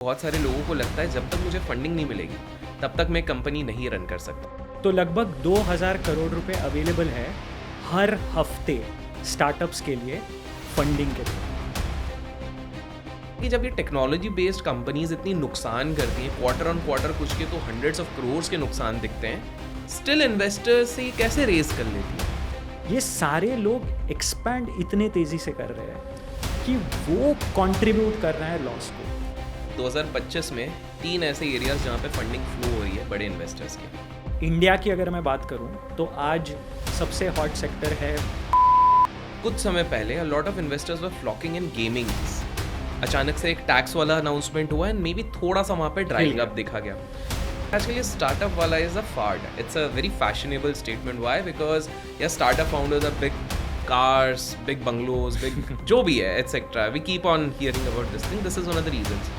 बहुत सारे लोगों को लगता है जब तक मुझे फंडिंग नहीं मिलेगी तब तक मैं कंपनी नहीं रन कर सकता। तो लगभग 2000 करोड़ रुपए अवेलेबल है हर हफ्ते स्टार्टअप्स के लिए फंडिंग के लिए। कि जब ये टेक्नोलॉजी बेस्ड कंपनीज इतनी नुकसान करती हैं, क्वार्टर ऑन क्वार्टर कुछ के तो हंड्रेड्स ऑफ करोड़ के नुकसान दिखते हैं, स्टिल इन्वेस्टर्स से ये कैसे रेज कर लेती है? ये सारे लोग एक्सपैंड इतने तेजी से कर रहे हैं कि वो कंट्रीब्यूट कर रहे हैं लॉस को। 2025 में 3 ऐसे एरियाज जहाँ पे फंडिंग फ्लो हो रही है बड़े इन्वेस्टर्स के। इंडिया की अगर मैं बात करूं तो आज सबसे हॉट सेक्टर है। कुछ समय पहले a lot of investors were flocking in gaming. अचानक से एक टैक्स वाला अनाउंसमेंट हुआ एंड मे बी थोड़ा सा वहाँ पे ड्राइंग अप दिखा गया। आजकल ये स्टार्टअप वाला is a fad, it's a very fashionable statement. Why? Because ये startup founders are big cars, big bungalows, big जो भी है etcetera. We keep on hearing about this thing, this is one of the reasons.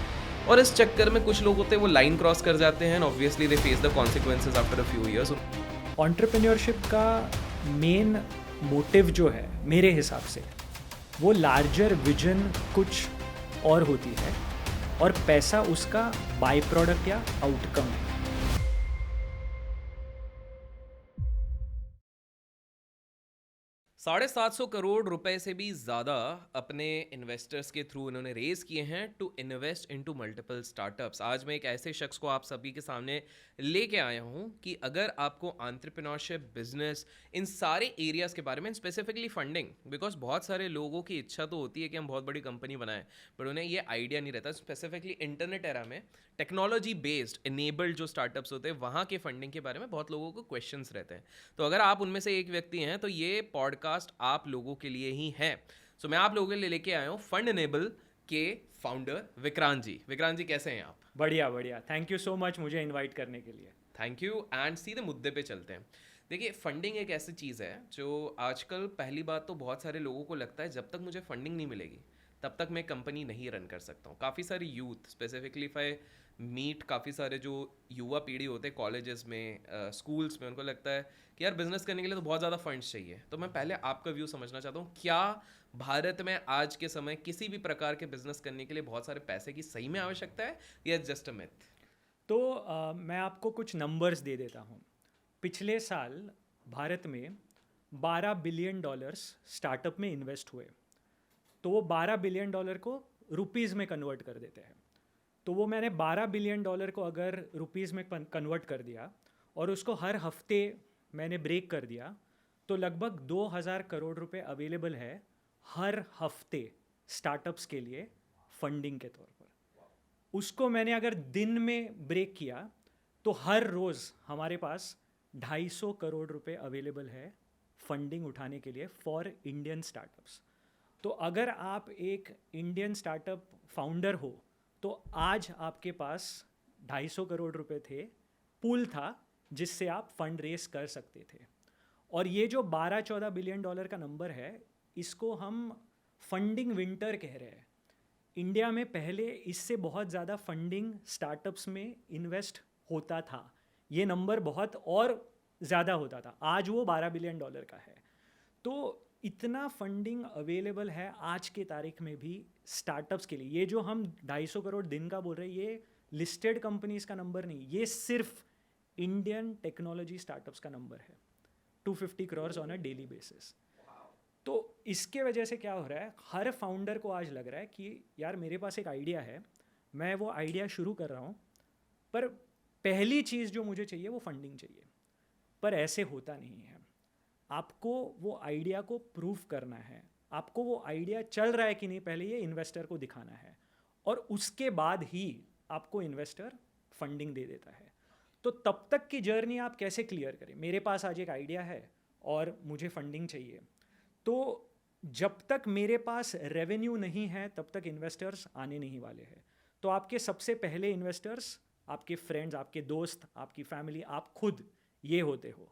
और इस चक्कर में कुछ लोग होते हैं वो लाइन क्रॉस कर जाते हैं, obviously they face the consequences after a few years. Entrepreneurship का मेन मोटिव जो है मेरे हिसाब से वो लार्जर विजन कुछ और होती है और पैसा उसका बाय प्रोडक्ट या आउटकम है। 750 करोड़ रुपए से भी ज़्यादा अपने इन्वेस्टर्स के थ्रू इन्होंने रेज किए हैं to invest into multiple startups. आज मैं एक ऐसे शख्स को आप सभी के सामने लेके आया हूं कि अगर आपको एंटरप्रेन्योरशिप, बिजनेस, इन सारे एरियाज के बारे में, स्पेसिफिकली फंडिंग, बिकॉज बहुत सारे लोगों की इच्छा तो होती है कि हम बहुत बड़ी कंपनी बनाएं, बट उन्हें ये आइडिया नहीं रहता। स्पेसिफिकली इंटरनेट एरा में टेक्नोलॉजी बेस्ड इनेबल्ड जो स्टार्टअप्स होते हैं वहाँ के फंडिंग के बारे में बहुत लोगों को क्वेश्चंस रहते हैं। तो अगर आप उनमें से एक व्यक्ति हैं तो ये पॉडकास्ट आप लोगों के लिए ही है। सो मैं आप लोगों के लिए लेके आया हूँ फंड इनेबल के फाउंडर विक्रांत जी। विक्रांत जी, कैसे हैं आप? बढ़िया बढ़िया, थैंक यू सो मच मुझे इनवाइट करने के लिए। Thank you. एंड सीधे मुद्दे पे चलते हैं। देखिए, फंडिंग एक ऐसी चीज़ है जो आजकल, पहली बात तो बहुत सारे लोगों को लगता है जब तक मुझे फंडिंग नहीं मिलेगी तब तक मैं कंपनी नहीं रन कर सकता हूँ। काफ़ी सारी youth, specifically if I meet काफ़ी सारे जो युवा पीढ़ी होते हैं कॉलेजेस में, स्कूल्स में, उनको लगता है कि यार बिजनेस करने के लिए तो बहुत ज़्यादा फंड्स चाहिए। तो मैं पहले आपका व्यू समझना चाहता हूँ, क्या भारत में आज के समय किसी भी प्रकार के बिजनेस करने के लिए बहुत सारे पैसे की सही में आवश्यकता है या जस्ट अ मिथ? तो मैं आपको कुछ नंबर्स दे देता हूँ। पिछले साल भारत में 12 बिलियन डॉलर्स स्टार्टअप में इन्वेस्ट हुए। तो वो 12 बिलियन डॉलर को रुपीज़ में कन्वर्ट कर देते हैं। तो वो मैंने 12 बिलियन डॉलर को अगर रुपीज़ में कन्वर्ट कर दिया और उसको हर हफ्ते मैंने ब्रेक कर दिया, तो लगभग 2000 करोड़ रुपए अवेलेबल है हर हफ्ते स्टार्टअप्स के लिए फंडिंग के तौर पर। उसको मैंने अगर दिन में ब्रेक किया तो हर रोज़ हमारे पास 250 करोड़ रुपए अवेलेबल है फंडिंग उठाने के लिए फॉर इंडियन स्टार्टअप्स। तो अगर आप एक इंडियन स्टार्टअप फाउंडर हो तो आज आपके पास 250 करोड़ रुपए थे, पूल था जिससे आप फंड रेस कर सकते थे। और ये जो 12-14 बिलियन डॉलर का नंबर है, इसको हम फंडिंग विंटर कह रहे हैं। इंडिया में पहले इससे बहुत ज़्यादा फंडिंग स्टार्टअप्स में इन्वेस्ट होता था, ये नंबर बहुत और ज़्यादा होता था। आज वो 12 बिलियन डॉलर का है। तो इतना फंडिंग अवेलेबल है आज के तारीख में भी स्टार्टअप्स के लिए। ये जो हम 250 करोड़ दिन का बोल रहे हैं, ये लिस्टेड कंपनीज का नंबर नहीं, ये सिर्फ इंडियन टेक्नोलॉजी स्टार्टअप्स का नंबर है। 250 crore on a daily basis. तो इसके वजह से क्या हो रहा है, हर फाउंडर को आज लग रहा है कि यार मेरे पास एक आइडिया है, मैं वो आइडिया शुरू कर रहा हूँ, पर पहली चीज़ जो मुझे चाहिए वो फंडिंग चाहिए। पर ऐसे होता नहीं है। आपको वो आइडिया को प्रूव करना है, आपको वो आइडिया चल रहा है कि नहीं पहले ये इन्वेस्टर को दिखाना है, और उसके बाद ही आपको इन्वेस्टर फंडिंग दे देता है। तो तब तक की जर्नी आप कैसे क्लियर करें? मेरे पास आज एक आइडिया है और मुझे फंडिंग चाहिए, तो जब तक मेरे पास रेवेन्यू नहीं है तब तक इन्वेस्टर्स आने नहीं वाले हैं। तो आपके सबसे पहले इन्वेस्टर्स आपके फ्रेंड्स, आपके दोस्त, आपकी फैमिली, आप खुद ये होते हो।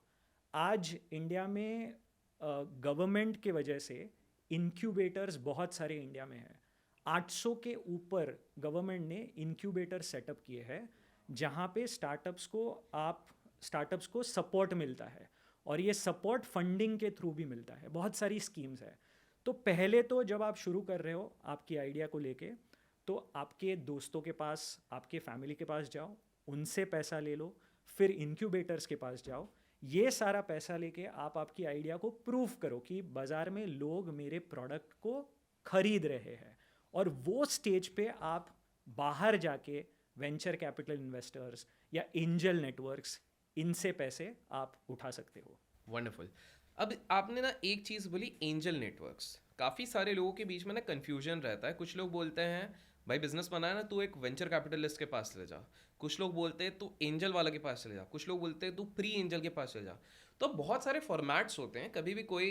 आज इंडिया में गवर्नमेंट के वजह से इनक्यूबेटर्स बहुत सारे इंडिया में हैं। 800 के ऊपर गवर्नमेंट ने इनक्यूबेटर सेटअप किए हैं जहाँ पे स्टार्टअप्स को सपोर्ट मिलता है, और ये सपोर्ट फंडिंग के थ्रू भी मिलता है। बहुत सारी स्कीम्स है। तो पहले तो जब आप शुरू कर रहे हो आपकी आइडिया को लेके, तो आपके दोस्तों के पास, आपके फैमिली के पास जाओ, उनसे पैसा ले लो, फिर इंक्यूबेटर्स के पास जाओ। ये सारा पैसा लेके आप आपकी आइडिया को प्रूव करो कि बाज़ार में लोग मेरे प्रोडक्ट को खरीद रहे हैं, और वो स्टेज पे आप बाहर जाके वेंचर कैपिटल इन्वेस्टर्स या एंजल नेटवर्क्स, इनसे पैसे आप उठा सकते हो। वंडरफुल। अब आपने ना एक चीज़ बोली, एंजल नेटवर्क्स। काफ़ी सारे लोगों के बीच में ना कन्फ्यूजन रहता है। कुछ लोग बोलते हैं भाई बिजनेस बनाना ना तू एक वेंचर कैपिटलिस्ट के पास चले जा, कुछ लोग बोलते हैं तू एंजल वाला के पास चले जा, कुछ लोग बोलते हैं तू प्री एंजल के पास चले जा। तो बहुत सारे फॉर्मेट्स होते हैं कभी भी कोई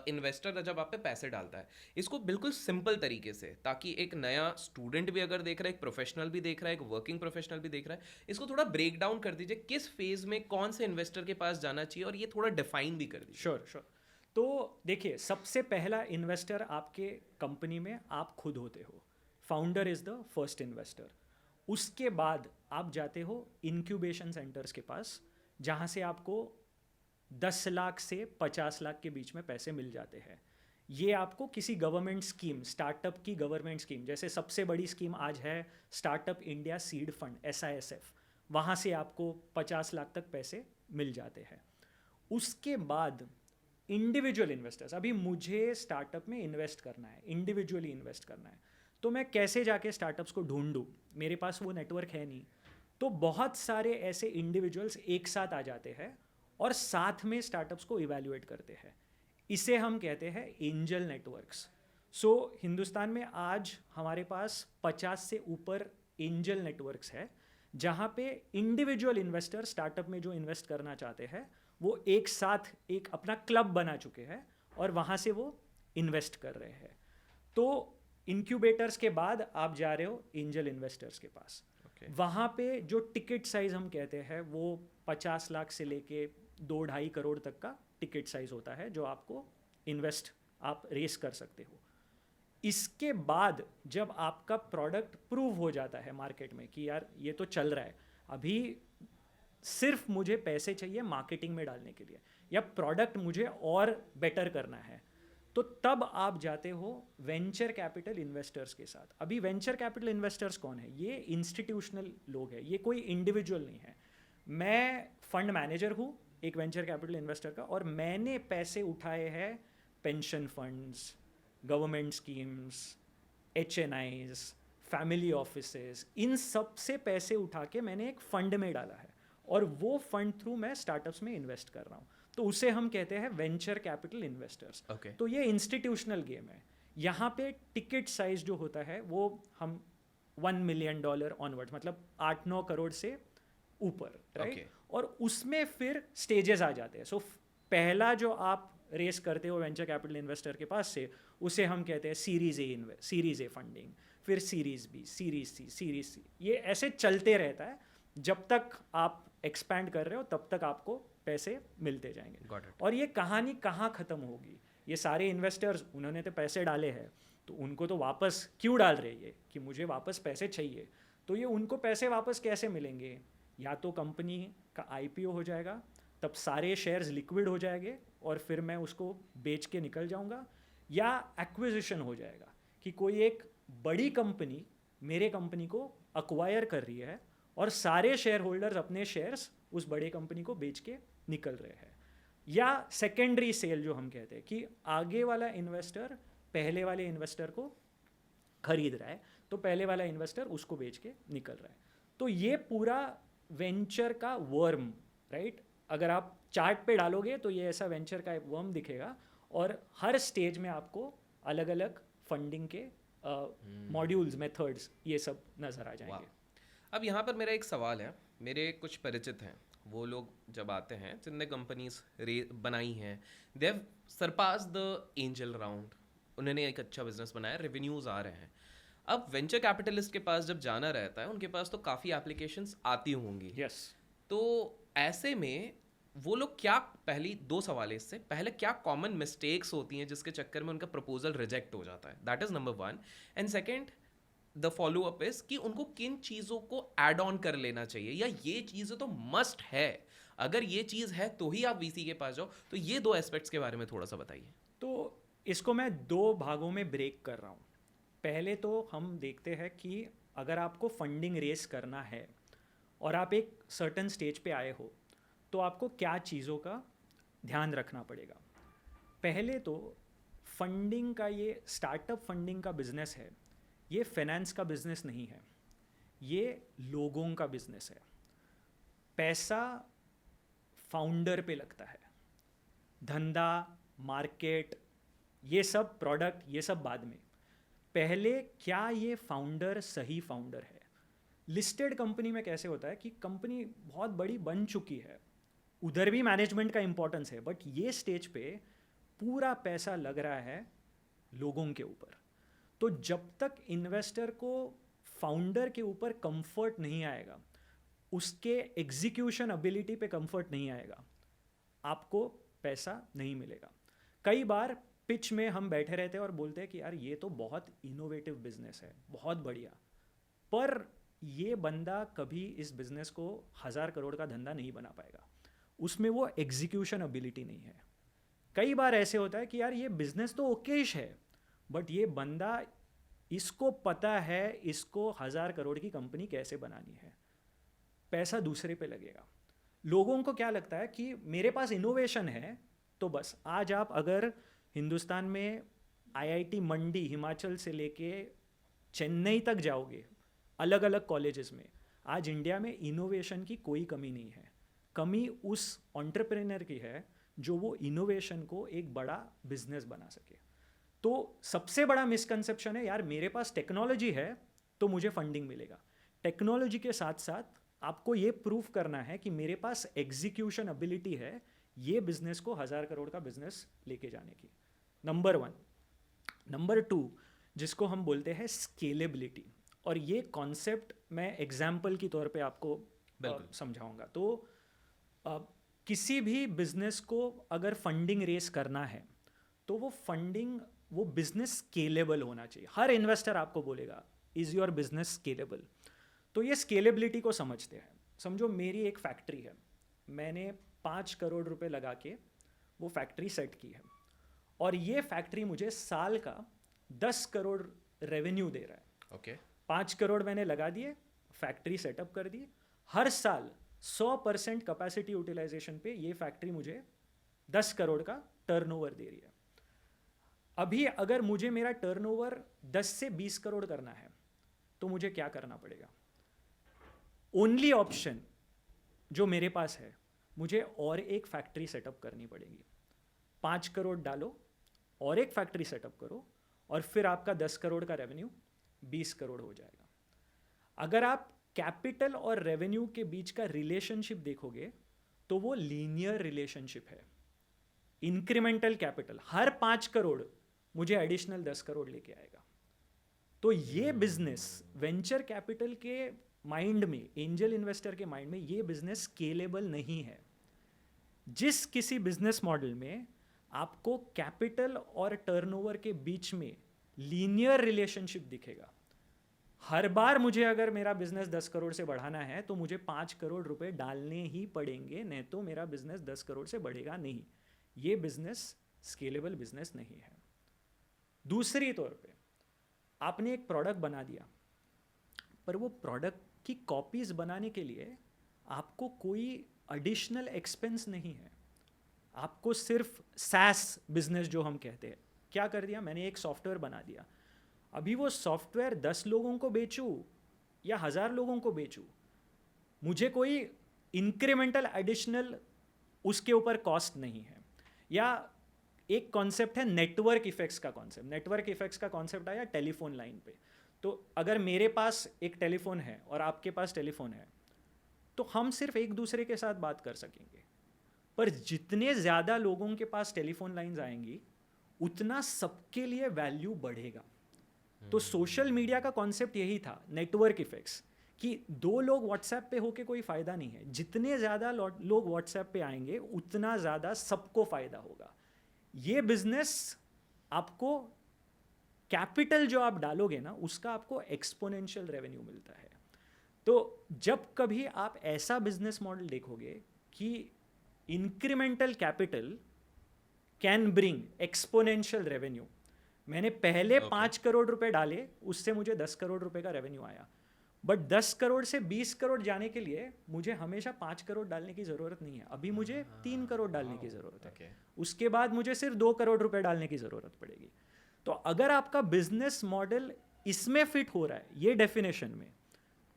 इन्वेस्टर जब आप पे पैसे डालता है। इसको बिल्कुल सिंपल तरीके से, ताकि एक नया स्टूडेंट भी अगर देख रहा है, एक प्रोफेशनल भी देख रहा है, एक वर्किंग प्रोफेशनल भी देख रहा है, इसको थोड़ा ब्रेक डाउन कर दीजिए किस फेज में कौन से इन्वेस्टर के पास जाना चाहिए, और ये थोड़ा डिफाइन भी कर दीजिए। Sure sure. तो देखिए, सबसे पहला इन्वेस्टर आपके कंपनी में आप खुद होते हो। Founder is the first investor. उसके बाद आप जाते हो इंक्यूबेशन सेंटर्स के पास, जहाँ से आपको 10 लाख से 50 लाख के बीच में पैसे मिल जाते हैं। ये आपको किसी गवर्नमेंट स्कीम, स्टार्टअप की गवर्नमेंट स्कीम, जैसे सबसे बड़ी स्कीम आज है startup India seed fund, SISF, वहाँ से आपको 50 लाख तक पैसे मिल जाते हैं। उसके बाद इंडिविजुअल इन्वेस्टर्स, अभी मुझे स्टार्टअप में इन्वेस्ट करना है, इंडिविजुअली इन्वेस्ट करना है, तो मैं कैसे जाके स्टार्टअप्स को ढूंढूं? मेरे पास वो नेटवर्क है नहीं। तो बहुत सारे ऐसे इंडिविजुअल्स एक साथ आ जाते हैं और साथ में स्टार्टअप्स को इवैल्यूएट करते हैं। इसे हम कहते हैं एंजल नेटवर्क्स। सो हिंदुस्तान में आज हमारे पास 50 से ऊपर एंजल नेटवर्क्स है, जहाँ पे इंडिविजुअल इन्वेस्टर स्टार्टअप में जो इन्वेस्ट करना चाहते हैं वो एक साथ एक अपना क्लब बना चुके हैं और वहाँ से वो इन्वेस्ट कर रहे हैं। तो इंक्यूबेटर्स के बाद आप जा रहे हो एंजल इन्वेस्टर्स के पास। वहाँ पे जो टिकट साइज हम कहते हैं वो 50 लाख से लेके 2-2.5 करोड़ तक का टिकट साइज होता है, जो आपको इन्वेस्ट आप रेस कर सकते हो। इसके बाद जब आपका प्रोडक्ट प्रूव हो जाता है मार्केट में कि यार ये तो चल रहा है, अभी सिर्फ मुझे पैसे चाहिए मार्केटिंग में डालने के लिए, या प्रोडक्ट मुझे और बेटर करना है, तो तब आप जाते हो वेंचर कैपिटल इन्वेस्टर्स के साथ। अभी वेंचर कैपिटल इन्वेस्टर्स कौन है? ये इंस्टीट्यूशनल लोग हैं, ये कोई इंडिविजुअल नहीं है। मैं फंड मैनेजर हूँ एक वेंचर कैपिटल इन्वेस्टर का, और मैंने पैसे उठाए हैं pension funds, government schemes, HNIs, family offices, इन सब से पैसे उठा के मैंने एक फंड में डाला है, और वो फंड थ्रू मैं स्टार्टअप्स में इन्वेस्ट कर रहा हूँ। तो उसे हम कहते हैं वेंचर कैपिटल इन्वेस्टर्स। तो ये इंस्टीट्यूशनल गेम है। यहाँ पे टिकट साइज जो होता है वो हम $1 मिलियन ऑनवर्ड्स, मतलब 8-9 करोड़ से ऊपर, राइट? और उसमें फिर स्टेजेस आ जाते हैं। सो पहला जो आप रेस करते हो वेंचर कैपिटल इन्वेस्टर के पास से, उसे हम कहते हैं सीरीज ए फंडिंग, फिर सीरीज B, सीरीज C, ये ऐसे चलते रहता है। जब तक आप एक्सपैंड कर रहे हो तब तक आपको पैसे मिलते जाएंगे। और ये कहानी कहाँ ख़त्म होगी? ये सारे इन्वेस्टर्स, उन्होंने तो पैसे डाले हैं, तो उनको तो वापस क्यों डाल रहे हैं कि मुझे वापस पैसे चाहिए। तो ये उनको पैसे वापस कैसे मिलेंगे? या तो कंपनी का IPO हो जाएगा, तब सारे शेयर्स लिक्विड हो जाएंगे और फिर मैं उसको बेच के निकल जाऊंगा, या एक्विजिशन हो जाएगा कि कोई एक बड़ी कंपनी मेरे कंपनी को अक्वायर कर रही है और सारे शेयर होल्डर्स अपने शेयर्स उस बड़े कंपनी को बेच के निकल रहे हैं। या सेकेंडरी सेल जो हम कहते हैं कि आगे वाला इन्वेस्टर पहले वाले इन्वेस्टर को खरीद रहा है, तो पहले वाला इन्वेस्टर उसको बेच के निकल रहा है। तो ये पूरा वेंचर का वर्म, राइट? अगर आप चार्ट पे डालोगे तो ये ऐसा वेंचर का वर्म दिखेगा, और हर स्टेज में आपको अलग अलग फंडिंग के मॉड्यूल्स, मेथड्स, ये सब नज़र आ जाएंगे। अब यहाँ पर मेरा एक सवाल है। मेरे कुछ परिचित हैं, वो लोग जब आते हैं जिनने कंपनीज बनाई हैं, they have surpass the angel round, उन्होंने एक अच्छा बिजनेस बनाया, रेवेन्यूज आ रहे हैं। अब वेंचर कैपिटलिस्ट के पास जब जाना रहता है, उनके पास तो काफ़ी एप्लीकेशंस आती होंगी। यस। तो ऐसे में वो लोग क्या, पहली 2 सवाल है इससे, पहले क्या कॉमन मिस्टेक्स होती हैं जिसके चक्कर में उनका प्रपोजल रिजेक्ट हो जाता है? That is number 1। And second, the follow up is कि उनको किन चीज़ों को ऐड ऑन कर लेना चाहिए, या ये चीज़ें तो मस्ट है, अगर ये चीज़ है तो ही आप VC के पास जाओ। तो ये 2 एस्पेक्ट्स के बारे में थोड़ा सा बताइए। तो इसको मैं 2 भागों में ब्रेक कर रहा हूँ। पहले तो हम देखते हैं कि अगर आपको फंडिंग रेस करना है और आप एक सर्टन स्टेज पे आए हो तो आपको क्या चीज़ों का ध्यान रखना पड़ेगा। पहले तो फंडिंग का, ये स्टार्टअप फंडिंग का बिजनेस है, ये फाइनेंस का बिजनेस नहीं है, ये लोगों का बिजनेस है। पैसा फाउंडर पे लगता है, धंधा, मार्केट, ये सब प्रोडक्ट, ये सब बाद में। पहले क्या ये फाउंडर सही फाउंडर है। लिस्टेड कंपनी में कैसे होता है कि कंपनी बहुत बड़ी बन चुकी है, उधर भी मैनेजमेंट का इंपॉर्टेंस है, बट ये स्टेज पे पूरा पैसा लग रहा है लोगों के ऊपर। तो जब तक इन्वेस्टर को फाउंडर के ऊपर कंफर्ट नहीं आएगा, उसके एग्जीक्यूशन एबिलिटी पे कंफर्ट नहीं आएगा, आपको पैसा नहीं मिलेगा। कई बार पिच में हम बैठे रहते हैं और बोलते हैं कि यार ये तो बहुत इनोवेटिव बिजनेस है, बहुत बढ़िया, पर ये बंदा कभी इस बिजनेस को 1000 करोड़ का धंधा नहीं बना पाएगा, उसमें वो एग्जीक्यूशन एबिलिटी नहीं है। कई बार ऐसे होता है कि यार ये बिजनेस तो ओकेश है, बट ये बंदा, इसको पता है इसको 1000 करोड़ की कंपनी कैसे बनानी है, पैसा दूसरे पे लगेगा। लोगों को क्या लगता है कि मेरे पास इनोवेशन है तो बस। आज आप अगर हिंदुस्तान में आईआईटी मंडी, हिमाचल से लेके चेन्नई तक जाओगे, अलग अलग कॉलेजेस में, आज इंडिया में इनोवेशन की कोई कमी नहीं है। कमी उस एंटरप्रेन्योर की है जो वो इनोवेशन को एक बड़ा बिजनेस बना सके। तो सबसे बड़ा मिसकंसेप्शन है यार मेरे पास टेक्नोलॉजी है तो मुझे फंडिंग मिलेगा। टेक्नोलॉजी के साथ साथ आपको ये प्रूफ करना है कि मेरे पास एग्जीक्यूशन एबिलिटी है ये बिजनेस को 1000 करोड़ का बिजनेस लेके जाने की। नंबर 1। नंबर 2, जिसको हम बोलते हैं स्केलेबिलिटी, और ये कॉन्सेप्ट मैं एग्जाम्पल की तौर पे आपको समझाऊंगा। तो किसी भी बिजनेस को अगर फंडिंग रेस करना है तो वो बिजनेस स्केलेबल होना चाहिए। हर इन्वेस्टर आपको बोलेगा इज़ योर बिजनेस स्केलेबल। तो ये स्केलेबिलिटी को समझते हैं। समझो मेरी एक फैक्ट्री है, मैंने 5 करोड़ रुपए लगा के वो फैक्ट्री सेट की है, और ये फैक्ट्री मुझे साल का 10 करोड़ रेवेन्यू दे रहा है। ओके 5 करोड़ मैंने लगा दिए, फैक्ट्री सेटअप कर दी, हर साल 100% कैपेसिटी यूटिलाइजेशन पे ये फैक्ट्री मुझे 10 करोड़ का टर्नओवर दे रही है। अभी अगर मुझे मेरा टर्नओवर 10 से 20 करोड़ करना है तो मुझे क्या करना पड़ेगा? ओनली ऑप्शन जो मेरे पास है, मुझे और एक फैक्ट्री सेटअप करनी पड़ेगी। 5 करोड़ डालो और एक फैक्ट्री सेटअप करो, और फिर आपका 10 करोड़ का रेवेन्यू 20 करोड़ हो जाएगा। अगर आप कैपिटल और रेवेन्यू के बीच का रिलेशनशिप देखोगे तो वो लीनियर रिलेशनशिप है। इंक्रीमेंटल कैपिटल हर 5 करोड़ मुझे एडिशनल 10 करोड़ लेके आएगा। तो ये बिजनेस वेंचर कैपिटल के माइंड में, एंजल इन्वेस्टर के माइंड में, ये बिजनेस स्केलेबल नहीं है। जिस किसी बिजनेस मॉडल में आपको कैपिटल और टर्नओवर के बीच में लीनियर रिलेशनशिप दिखेगा, हर बार मुझे अगर मेरा बिजनेस 10 करोड़ से बढ़ाना है तो मुझे 5 करोड़ रुपए डालने ही पड़ेंगे, नहीं तो मेरा बिजनेस 10 करोड़ से बढ़ेगा नहीं। ये बिजनेस स्केलेबल बिजनेस नहीं है। दूसरी तौर पे आपने एक प्रोडक्ट बना दिया, पर वो प्रोडक्ट की कॉपीज बनाने के लिए आपको कोई एडिशनल एक्सपेंस नहीं है। आपको सिर्फ सैस बिजनेस जो हम कहते हैं, क्या कर दिया, मैंने एक सॉफ्टवेयर बना दिया। अभी वो सॉफ्टवेयर 10 लोगों को बेचूं या 1000 लोगों को बेचूं, मुझे कोई इंक्रीमेंटल एडिशनल उसके ऊपर कॉस्ट नहीं है। या एक कॉन्सेप्ट है नेटवर्क इफेक्ट्स का कॉन्सेप्ट। नेटवर्क इफेक्ट्स का कॉन्सेप्ट आया टेलीफोन लाइन पे। तो अगर मेरे पास एक टेलीफोन है और आपके पास टेलीफोन है तो हम सिर्फ एक दूसरे के साथ बात कर सकेंगे, पर जितने ज़्यादा लोगों के पास टेलीफोन लाइंस आएंगी उतना सबके लिए वैल्यू बढ़ेगा। तो सोशल मीडिया का कॉन्सेप्ट यही था, नेटवर्क इफेक्ट्स, कि 2 लोग व्हाट्सएप पे होके कोई फ़ायदा नहीं है। जितने ज़्यादा लोग व्हाट्सएप पे आएंगे उतना ज़्यादा सबको फ़ायदा होगा। ये बिजनेस आपको कैपिटल जो आप डालोगे ना, उसका आपको एक्सपोनेंशियल रेवेन्यू मिलता है। तो जब कभी आप ऐसा बिजनेस मॉडल देखोगे कि incremental capital can bring exponential revenue, मैंने पहले Okay. 5 करोड़ रुपए डाले, उससे मुझे 10 करोड़ रुपए का रेवेन्यू आया। बट 10 करोड़ से 20 करोड़ जाने के लिए मुझे हमेशा 5 करोड़ डालने की ज़रूरत नहीं है, अभी मुझे 3 करोड़ डालने की ज़रूरत है। Okay. उसके बाद मुझे सिर्फ 2 करोड़ रुपए डालने की ज़रूरत पड़ेगी। तो अगर आपका बिजनेस मॉडल इसमें फिट हो रहा है, ये डेफिनेशन में,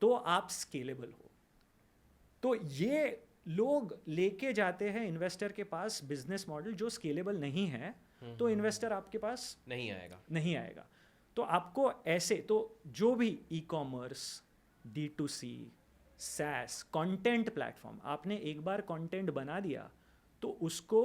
तो आप स्केलेबल हो। तो ये लोग लेके जाते हैं इन्वेस्टर के पास बिजनेस मॉडल जो स्केलेबल नहीं है, तो इन्वेस्टर आपके पास नहीं आएगा। तो आपको ऐसे, तो जो भी e commerce, D2C, SaaS, content platform, आपने एक बार कंटेंट बना दिया तो उसको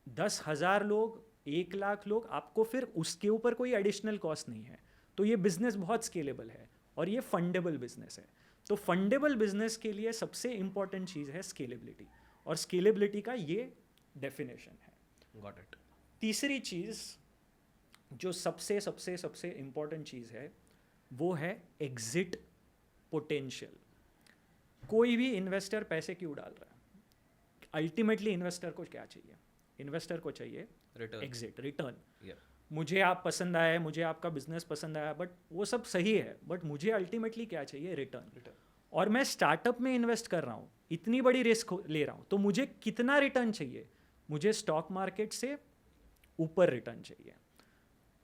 10,000 लोग, 1 लाख लोग, आपको फिर उसके ऊपर कोई एडिशनल कॉस्ट नहीं है। तो ये बिजनेस बहुत स्केलेबल है और ये फंडेबल बिजनेस है। तो फंडेबल बिजनेस के लिए सबसे इंपॉर्टेंट चीज़ है स्केलेबिलिटी, और स्केलेबिलिटी का ये डेफिनेशन है। Got it. तीसरी चीज़ जो सबसे सबसे सबसे इम्पॉर्टेंट चीज़ है वो है एग्जिट पोटेंशियल। कोई भी इन्वेस्टर पैसे क्यों डाल रहा है? अल्टीमेटली इन्वेस्टर को क्या चाहिए? इन्वेस्टर को चाहिए Return. Exit, return. Yeah. मुझे आप पसंद आया, मुझे आपका बिजनेस पसंद आया, बट वो सब सही है, बट मुझे अल्टीमेटली क्या चाहिए? रिटर्न। और मैं स्टार्टअप में इन्वेस्ट कर रहा हूँ, इतनी बड़ी रिस्क ले रहा हूँ, तो मुझे कितना रिटर्न चाहिए? मुझे स्टॉक मार्केट से ऊपर रिटर्न चाहिए।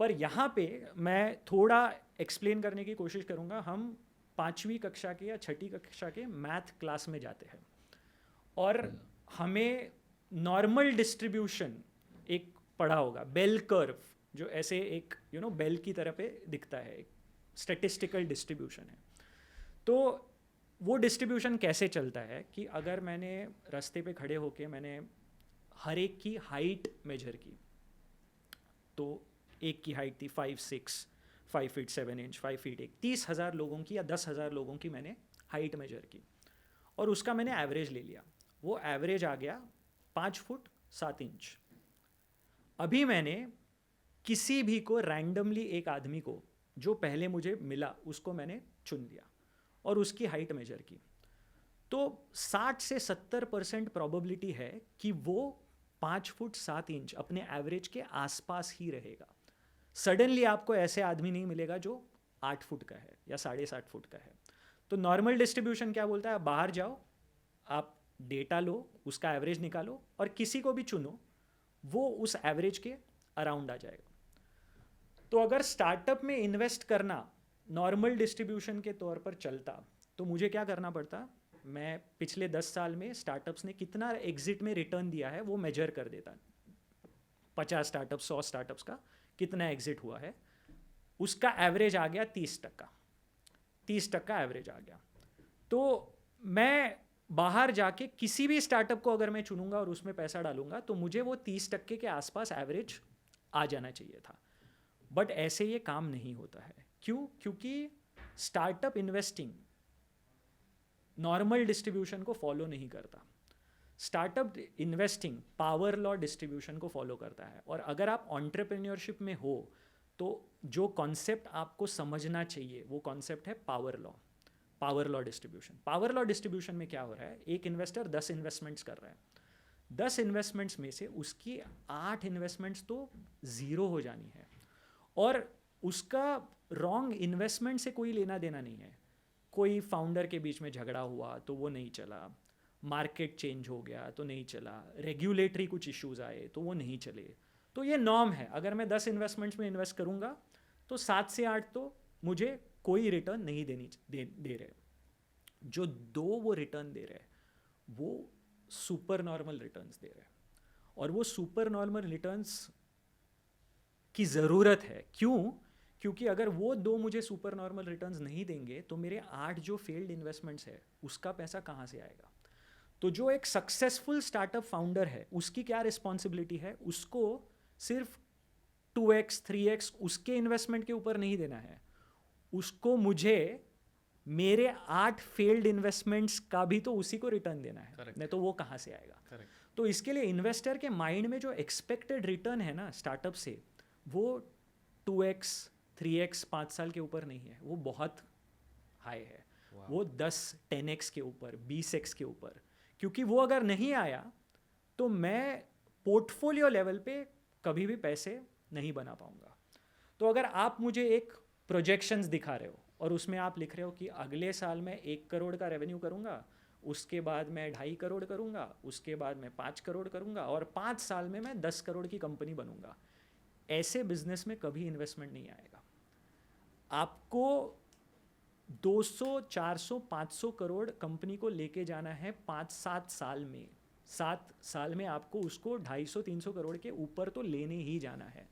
पर यहाँ पे मैं थोड़ा एक्सप्लेन करने की कोशिश करूँगा। हम 5वीं कक्षा के या 6ठी कक्षा के मैथ क्लास में जाते हैं और हमें नॉर्मल डिस्ट्रीब्यूशन एक पढ़ा होगा, बेल कर्व, जो ऐसे एक बेल की तरह पे दिखता है, एक स्टैटिस्टिकल डिस्ट्रीब्यूशन है। तो वो डिस्ट्रीब्यूशन कैसे चलता है कि अगर मैंने रास्ते पे खड़े होके मैंने हर एक की हाइट मेजर की, तो एक की हाइट थी 5'6", 5 फीट 7 इंच, 5 फीट 1, 30,000 लोगों की या 10,000 लोगों की मैंने हाइट मेजर की और उसका मैंने एवरेज ले लिया। वो एवरेज आ गया 5 फुट 7 इंच। अभी मैंने किसी भी को रैंडमली, एक आदमी को जो पहले मुझे मिला, उसको मैंने चुन लिया और उसकी हाइट मेजर की, तो 60 से 70% प्रोबेबिलिटी है कि वो 5 फुट 7 इंच अपने एवरेज के आसपास ही रहेगा। सडनली आपको ऐसे आदमी नहीं मिलेगा जो 8 फुट का है या 7.5 फुट का है। तो नॉर्मल डिस्ट्रीब्यूशन क्या बोलता है? आप बाहर जाओ, आप डेटा लो, उसका एवरेज निकालो और किसी को भी चुनो, वो उस एवरेज के अराउंड आ जाएगा। तो अगर स्टार्टअप में इन्वेस्ट करना नॉर्मल डिस्ट्रीब्यूशन के तौर पर चलता, तो मुझे क्या करना पड़ता? मैं पिछले 10 साल में स्टार्टअप्स ने कितना एग्जिट में रिटर्न दिया है वो मेजर कर देता। 50 स्टार्टअप्स, 100 स्टार्टअप्स का कितना एग्जिट हुआ है, उसका एवरेज आ गया 30%। 30% एवरेज आ गया। तो मैं बाहर जाके किसी भी स्टार्टअप को अगर मैं चुनूंगा और उसमें पैसा डालूंगा, तो मुझे वो 30% के आसपास एवरेज आ जाना चाहिए था। बट ऐसे ये काम नहीं होता है। क्यों? क्योंकि स्टार्टअप इन्वेस्टिंग नॉर्मल डिस्ट्रीब्यूशन को फॉलो नहीं करता। Startup investing power law distribution को फॉलो करता है। और अगर आप एंटरप्रेन्योरशिप में हो, तो जो कॉन्सेप्ट आपको समझना चाहिए वो कॉन्सेप्ट है power law. Power law distribution. Power law distribution में क्या हो रहा है? एक इन्वेस्टर 10 इन्वेस्टमेंट्स कर रहा है, 10 इन्वेस्टमेंट्स में से उसकी 8 इन्वेस्टमेंट्स तो ज़ीरो हो जानी है और उसका रॉन्ग इन्वेस्टमेंट से कोई लेना देना नहीं है। कोई फाउंडर के बीच में झगड़ा हुआ तो वो नहीं चला, मार्केट चेंज हो गया तो नहीं चला, रेगुलेटरी कुछ इश्यूज आए तो वो नहीं चले। तो ये नॉर्म है। अगर मैं 10 इन्वेस्टमेंट्स में इन्वेस्ट करूँगा तो 7 से 8 तो मुझे कोई रिटर्न नहीं दे रहे। जो 2 वो रिटर्न दे रहे हैं वो सुपर नॉर्मल रिटर्न्स दे रहे हैं, और वो सुपर नॉर्मल रिटर्न्स की ज़रूरत है। क्यों? क्योंकि अगर वो 2 मुझे सुपर नॉर्मल रिटर्न्स नहीं देंगे तो मेरे 8 जो फेल्ड इन्वेस्टमेंट्स है उसका पैसा कहाँ से आएगा? तो जो एक सक्सेसफुल स्टार्टअप फाउंडर है उसकी क्या रिस्पॉन्सिबिलिटी है? उसको सिर्फ 2x 3x उसके इन्वेस्टमेंट के ऊपर नहीं देना है, उसको मुझे मेरे 8 फेल्ड इन्वेस्टमेंट्स का भी तो उसी को रिटर्न देना है। Correct. नहीं तो वो कहाँ से आएगा? Correct. तो इसके लिए इन्वेस्टर के माइंड में जो एक्सपेक्टेड रिटर्न है ना स्टार्टअप से, वो 2x 3x 5 साल के ऊपर नहीं है, वो बहुत हाई है। Wow. वो 10-10x के ऊपर, 20x के ऊपर। क्योंकि वो अगर नहीं आया तो मैं पोर्टफोलियो लेवल पे कभी भी पैसे नहीं बना पाऊंगा। तो अगर आप मुझे एक प्रोजेक्शंस दिखा रहे हो और उसमें आप लिख रहे हो कि अगले साल मैं 1 करोड़ का रेवेन्यू करूँगा, उसके बाद मैं 2.5 करोड़ करूँगा, उसके बाद मैं 5 करोड़ करूँगा और 5 साल में मैं 10 करोड़ की कंपनी बनूँगा, ऐसे बिजनेस में कभी इन्वेस्टमेंट नहीं आएगा। आपको 200, 400, 500 करोड़ कंपनी को लेके जाना है 5-7 साल में। 7 साल में आपको उसको 250-300 करोड़ के ऊपर तो लेने ही जाना है,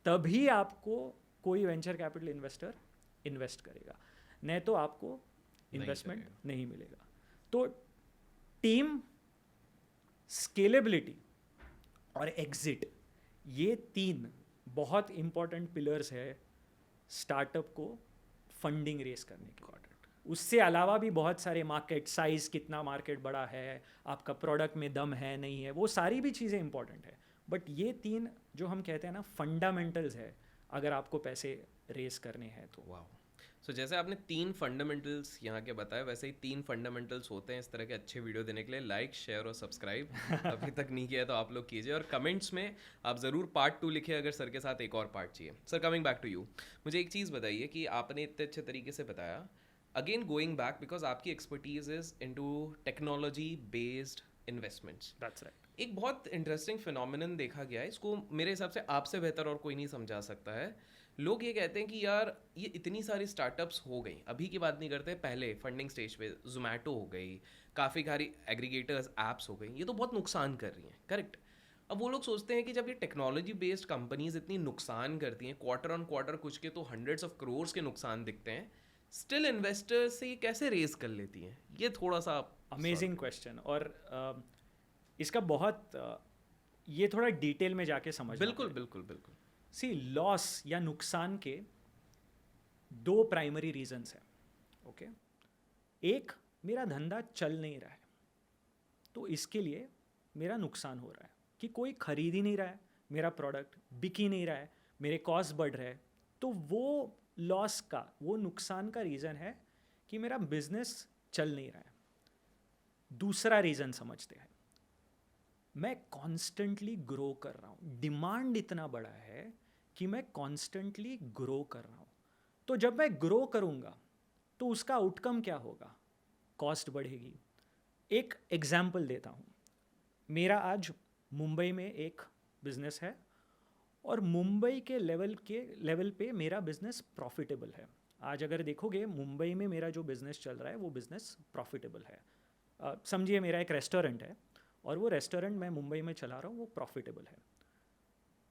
तभी आपको कोई वेंचर कैपिटल इन्वेस्टर इन्वेस्ट करेगा, नहीं तो आपको इन्वेस्टमेंट नहीं मिलेगा। तो टीम, स्केलेबिलिटी और एग्जिट, ये 3 बहुत इंपॉर्टेंट पिलर्स है स्टार्टअप को फंडिंग रेस करने के। उससे अलावा भी बहुत सारे मार्केट साइज, कितना मार्केट बड़ा है, आपका प्रोडक्ट में दम है नहीं है, वो सारी भी चीज़ें इंपॉर्टेंट है, बट ये 3 जो हम कहते हैं ना फंडामेंटल्स है अगर आपको पैसे रेस करने हैं तो। वाह। सो जैसे आपने 3 फंडामेंटल्स यहाँ के बताए, वैसे ही 3 फंडामेंटल्स होते हैं इस तरह के अच्छे वीडियो देने के लिए। लाइक, शेयर और सब्सक्राइब अभी तक नहीं किया है तो आप लोग कीजिए, और कमेंट्स में आप ज़रूर पार्ट 2 लिखिए अगर सर के साथ एक और पार्ट चाहिए। Sir, coming back to you, मुझे एक चीज़ बताइए कि आपने इतने अच्छे तरीके से बताया, अगेन गोइंग बैक, बिकॉज आपकी expertise is into technology based investments. That's right. एक बहुत इंटरेस्टिंग फिनोमिनन देखा गया है, इसको मेरे हिसाब से आपसे बेहतर और कोई नहीं समझा सकता है। लोग ये कहते हैं कि यार ये इतनी सारी स्टार्टअप्स हो गई, अभी की बात नहीं करते, पहले फंडिंग स्टेज पे जोमेटो हो गई, काफ़ी सारी एग्रीगेटर्स ऐप्स हो गई, ये तो बहुत नुकसान कर रही हैं, करेक्ट। अब वो लोग सोचते हैं कि जब ये टेक्नोलॉजी बेस्ड कंपनीज इतनी नुकसान करती हैं, क्वार्टर ऑन क्वार्टर कुछ के तो हंड्रेड्स ऑफ करोड़ के नुकसान दिखते हैं, स्टिल इन्वेस्टर से ये कैसे रेज कर लेती हैं? ये थोड़ा सा अमेजिंग क्वेश्चन, और इसका बहुत ये थोड़ा डिटेल में जाके समझ। बिल्कुल बिल्कुल बिल्कुल। सी, लॉस या नुकसान के 2 प्राइमरी रीजंस हैं। ओके, एक, मेरा धंधा चल नहीं रहा है तो इसके लिए मेरा नुकसान हो रहा है कि कोई खरीद ही नहीं रहा है, मेरा प्रोडक्ट बिक ही नहीं रहा है, मेरे कॉस्ट बढ़ रहे हैं, तो वो लॉस का, वो नुकसान का रीज़न है कि मेरा बिजनेस चल नहीं रहा है। दूसरा रीज़न समझते हैं, मैं कॉन्स्टेंटली ग्रो कर रहा हूँ, डिमांड इतना बड़ा है कि मैं कॉन्स्टेंटली ग्रो कर रहा हूँ। तो जब मैं ग्रो करूँगा तो उसका आउटकम क्या होगा? कॉस्ट बढ़ेगी। एक एग्जाम्पल देता हूँ, मेरा आज मुंबई में एक बिजनेस है और मुंबई के लेवल पे मेरा बिजनेस प्रॉफिटेबल है। आज अगर देखोगे मुंबई में मेरा जो बिज़नेस चल रहा है वो बिज़नेस प्रॉफिटेबल है। समझिए मेरा एक रेस्टोरेंट है और वो रेस्टोरेंट मैं मुंबई में चला रहा हूँ, वो प्रॉफिटेबल है,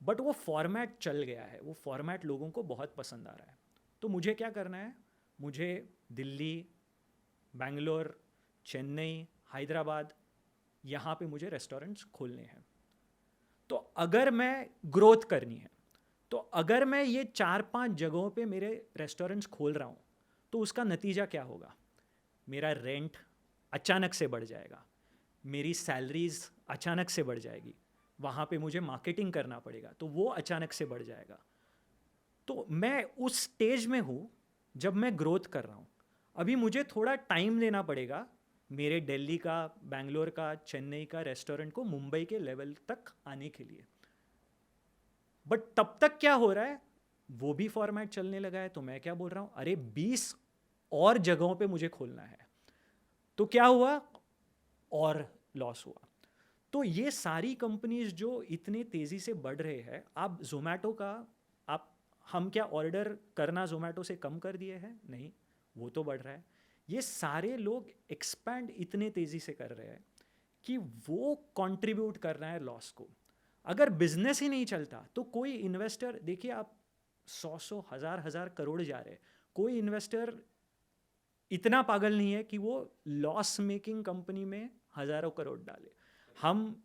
बट वो फॉर्मेट चल गया है, वो फॉर्मेट लोगों को बहुत पसंद आ रहा है। तो मुझे क्या करना है? मुझे दिल्ली, बेंगलोर, चेन्नई, हैदराबाद, यहाँ पे मुझे रेस्टोरेंट्स खोलने हैं। तो अगर मैं ग्रोथ करनी है, तो अगर मैं ये 4-5 जगहों पे मेरे रेस्टोरेंट्स खोल रहा हूँ तो उसका नतीजा क्या होगा? मेरा रेंट अचानक से बढ़ जाएगा, मेरी सैलरीज अचानक से बढ़ जाएगी, वहाँ पे मुझे मार्केटिंग करना पड़ेगा तो वो अचानक से बढ़ जाएगा। तो मैं उस स्टेज में हूँ जब मैं ग्रोथ कर रहा हूँ। अभी मुझे थोड़ा टाइम देना पड़ेगा मेरे दिल्ली का, बेंगलोर का, चेन्नई का रेस्टोरेंट को मुंबई के लेवल तक आने के लिए, बट तब तक क्या हो रहा है? वो भी फॉर्मेट चलने लगा है। तो मैं क्या बोल रहा हूँ, अरे 20 और जगहों पे मुझे खोलना है। तो क्या हुआ? और लॉस हुआ। तो ये सारी कंपनीज जो इतने तेज़ी से बढ़ रहे हैं, आप जोमेटो का, आप हम क्या ऑर्डर करना जोमेटो से कम कर दिए हैं? नहीं, वो तो बढ़ रहा है। ये सारे लोग एक्सपैंड इतने तेज़ी से कर रहे हैं कि वो कंट्रीब्यूट कर रहा है लॉस को। अगर बिजनेस ही नहीं चलता तो कोई इन्वेस्टर, देखिए आप 100 हजार करोड़ जा रहे हैं, कोई इन्वेस्टर इतना पागल नहीं है कि वो लॉस मेकिंग कंपनी में हज़ारों करोड़ डाले। हम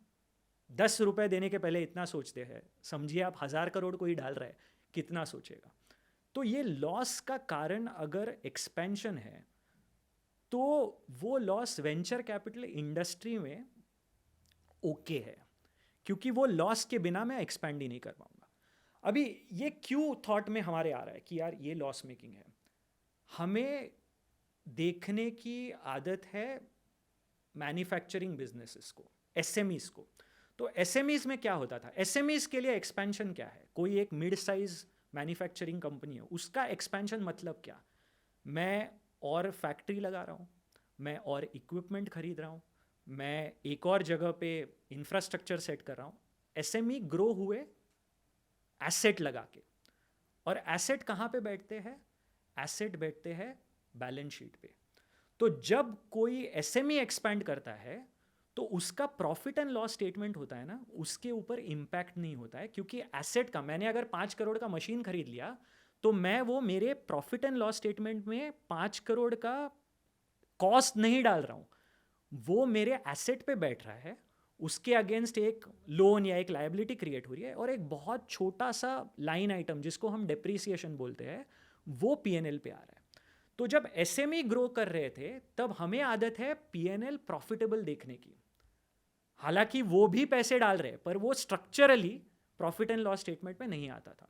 10 रुपए देने के पहले इतना सोचते हैं, समझिए आप 1000 करोड़ को ही डाल रहे हैं, कितना सोचेगा? तो ये लॉस का कारण अगर एक्सपेंशन है तो वो लॉस वेंचर कैपिटल इंडस्ट्री में ओके है, क्योंकि वो लॉस के बिना मैं एक्सपैंड ही नहीं कर पाऊंगा। अभी ये क्यों थॉट में हमारे आ रहा है कि यार ये लॉस मेकिंग है? हमें देखने की आदत है मैन्युफैक्चरिंग बिजनेसेस को, एसएमईज को। तो एसएमईज में क्या होता था? एसएमईज के लिए एक्सपेंशन क्या है? कोई एक मिड साइज मैन्युफैक्चरिंग कंपनी है, उसका एक्सपेंशन मतलब क्या? मैं और फैक्ट्री लगा रहा हूँ, मैं और इक्विपमेंट खरीद रहा हूँ, मैं एक और जगह पे इंफ्रास्ट्रक्चर सेट कर रहा हूँ। एसएमई ग्रो हुए एसेट लगा के। और एसेट कहाँ पे बैठते हैं? एसेट बैठते हैं बैलेंस शीट पे। तो जब कोई एसएमई एक्सपैंड करता है तो उसका प्रॉफिट एंड लॉस स्टेटमेंट होता है ना, उसके ऊपर इम्पैक्ट नहीं होता है, क्योंकि एसेट का, मैंने अगर 5 करोड़ का मशीन खरीद लिया तो मैं वो मेरे प्रॉफिट एंड लॉस स्टेटमेंट में 5 करोड़ का कॉस्ट नहीं डाल रहा हूँ, वो मेरे एसेट पे बैठ रहा है, उसके अगेंस्ट एक लोन या एक लायबिलिटी क्रिएट हो रही है, और एक बहुत छोटा सा लाइन आइटम जिसको हम डेप्रीसिएशन बोलते हैं वो पीएनएल पे आ रहा है। तो जब एसएमई ग्रो कर रहे थे तब हमें आदत है पीएनएल प्रॉफिटेबल देखने की, हालांकि वो भी पैसे डाल रहे हैं पर वो structurally profit and loss statement में नहीं आता था।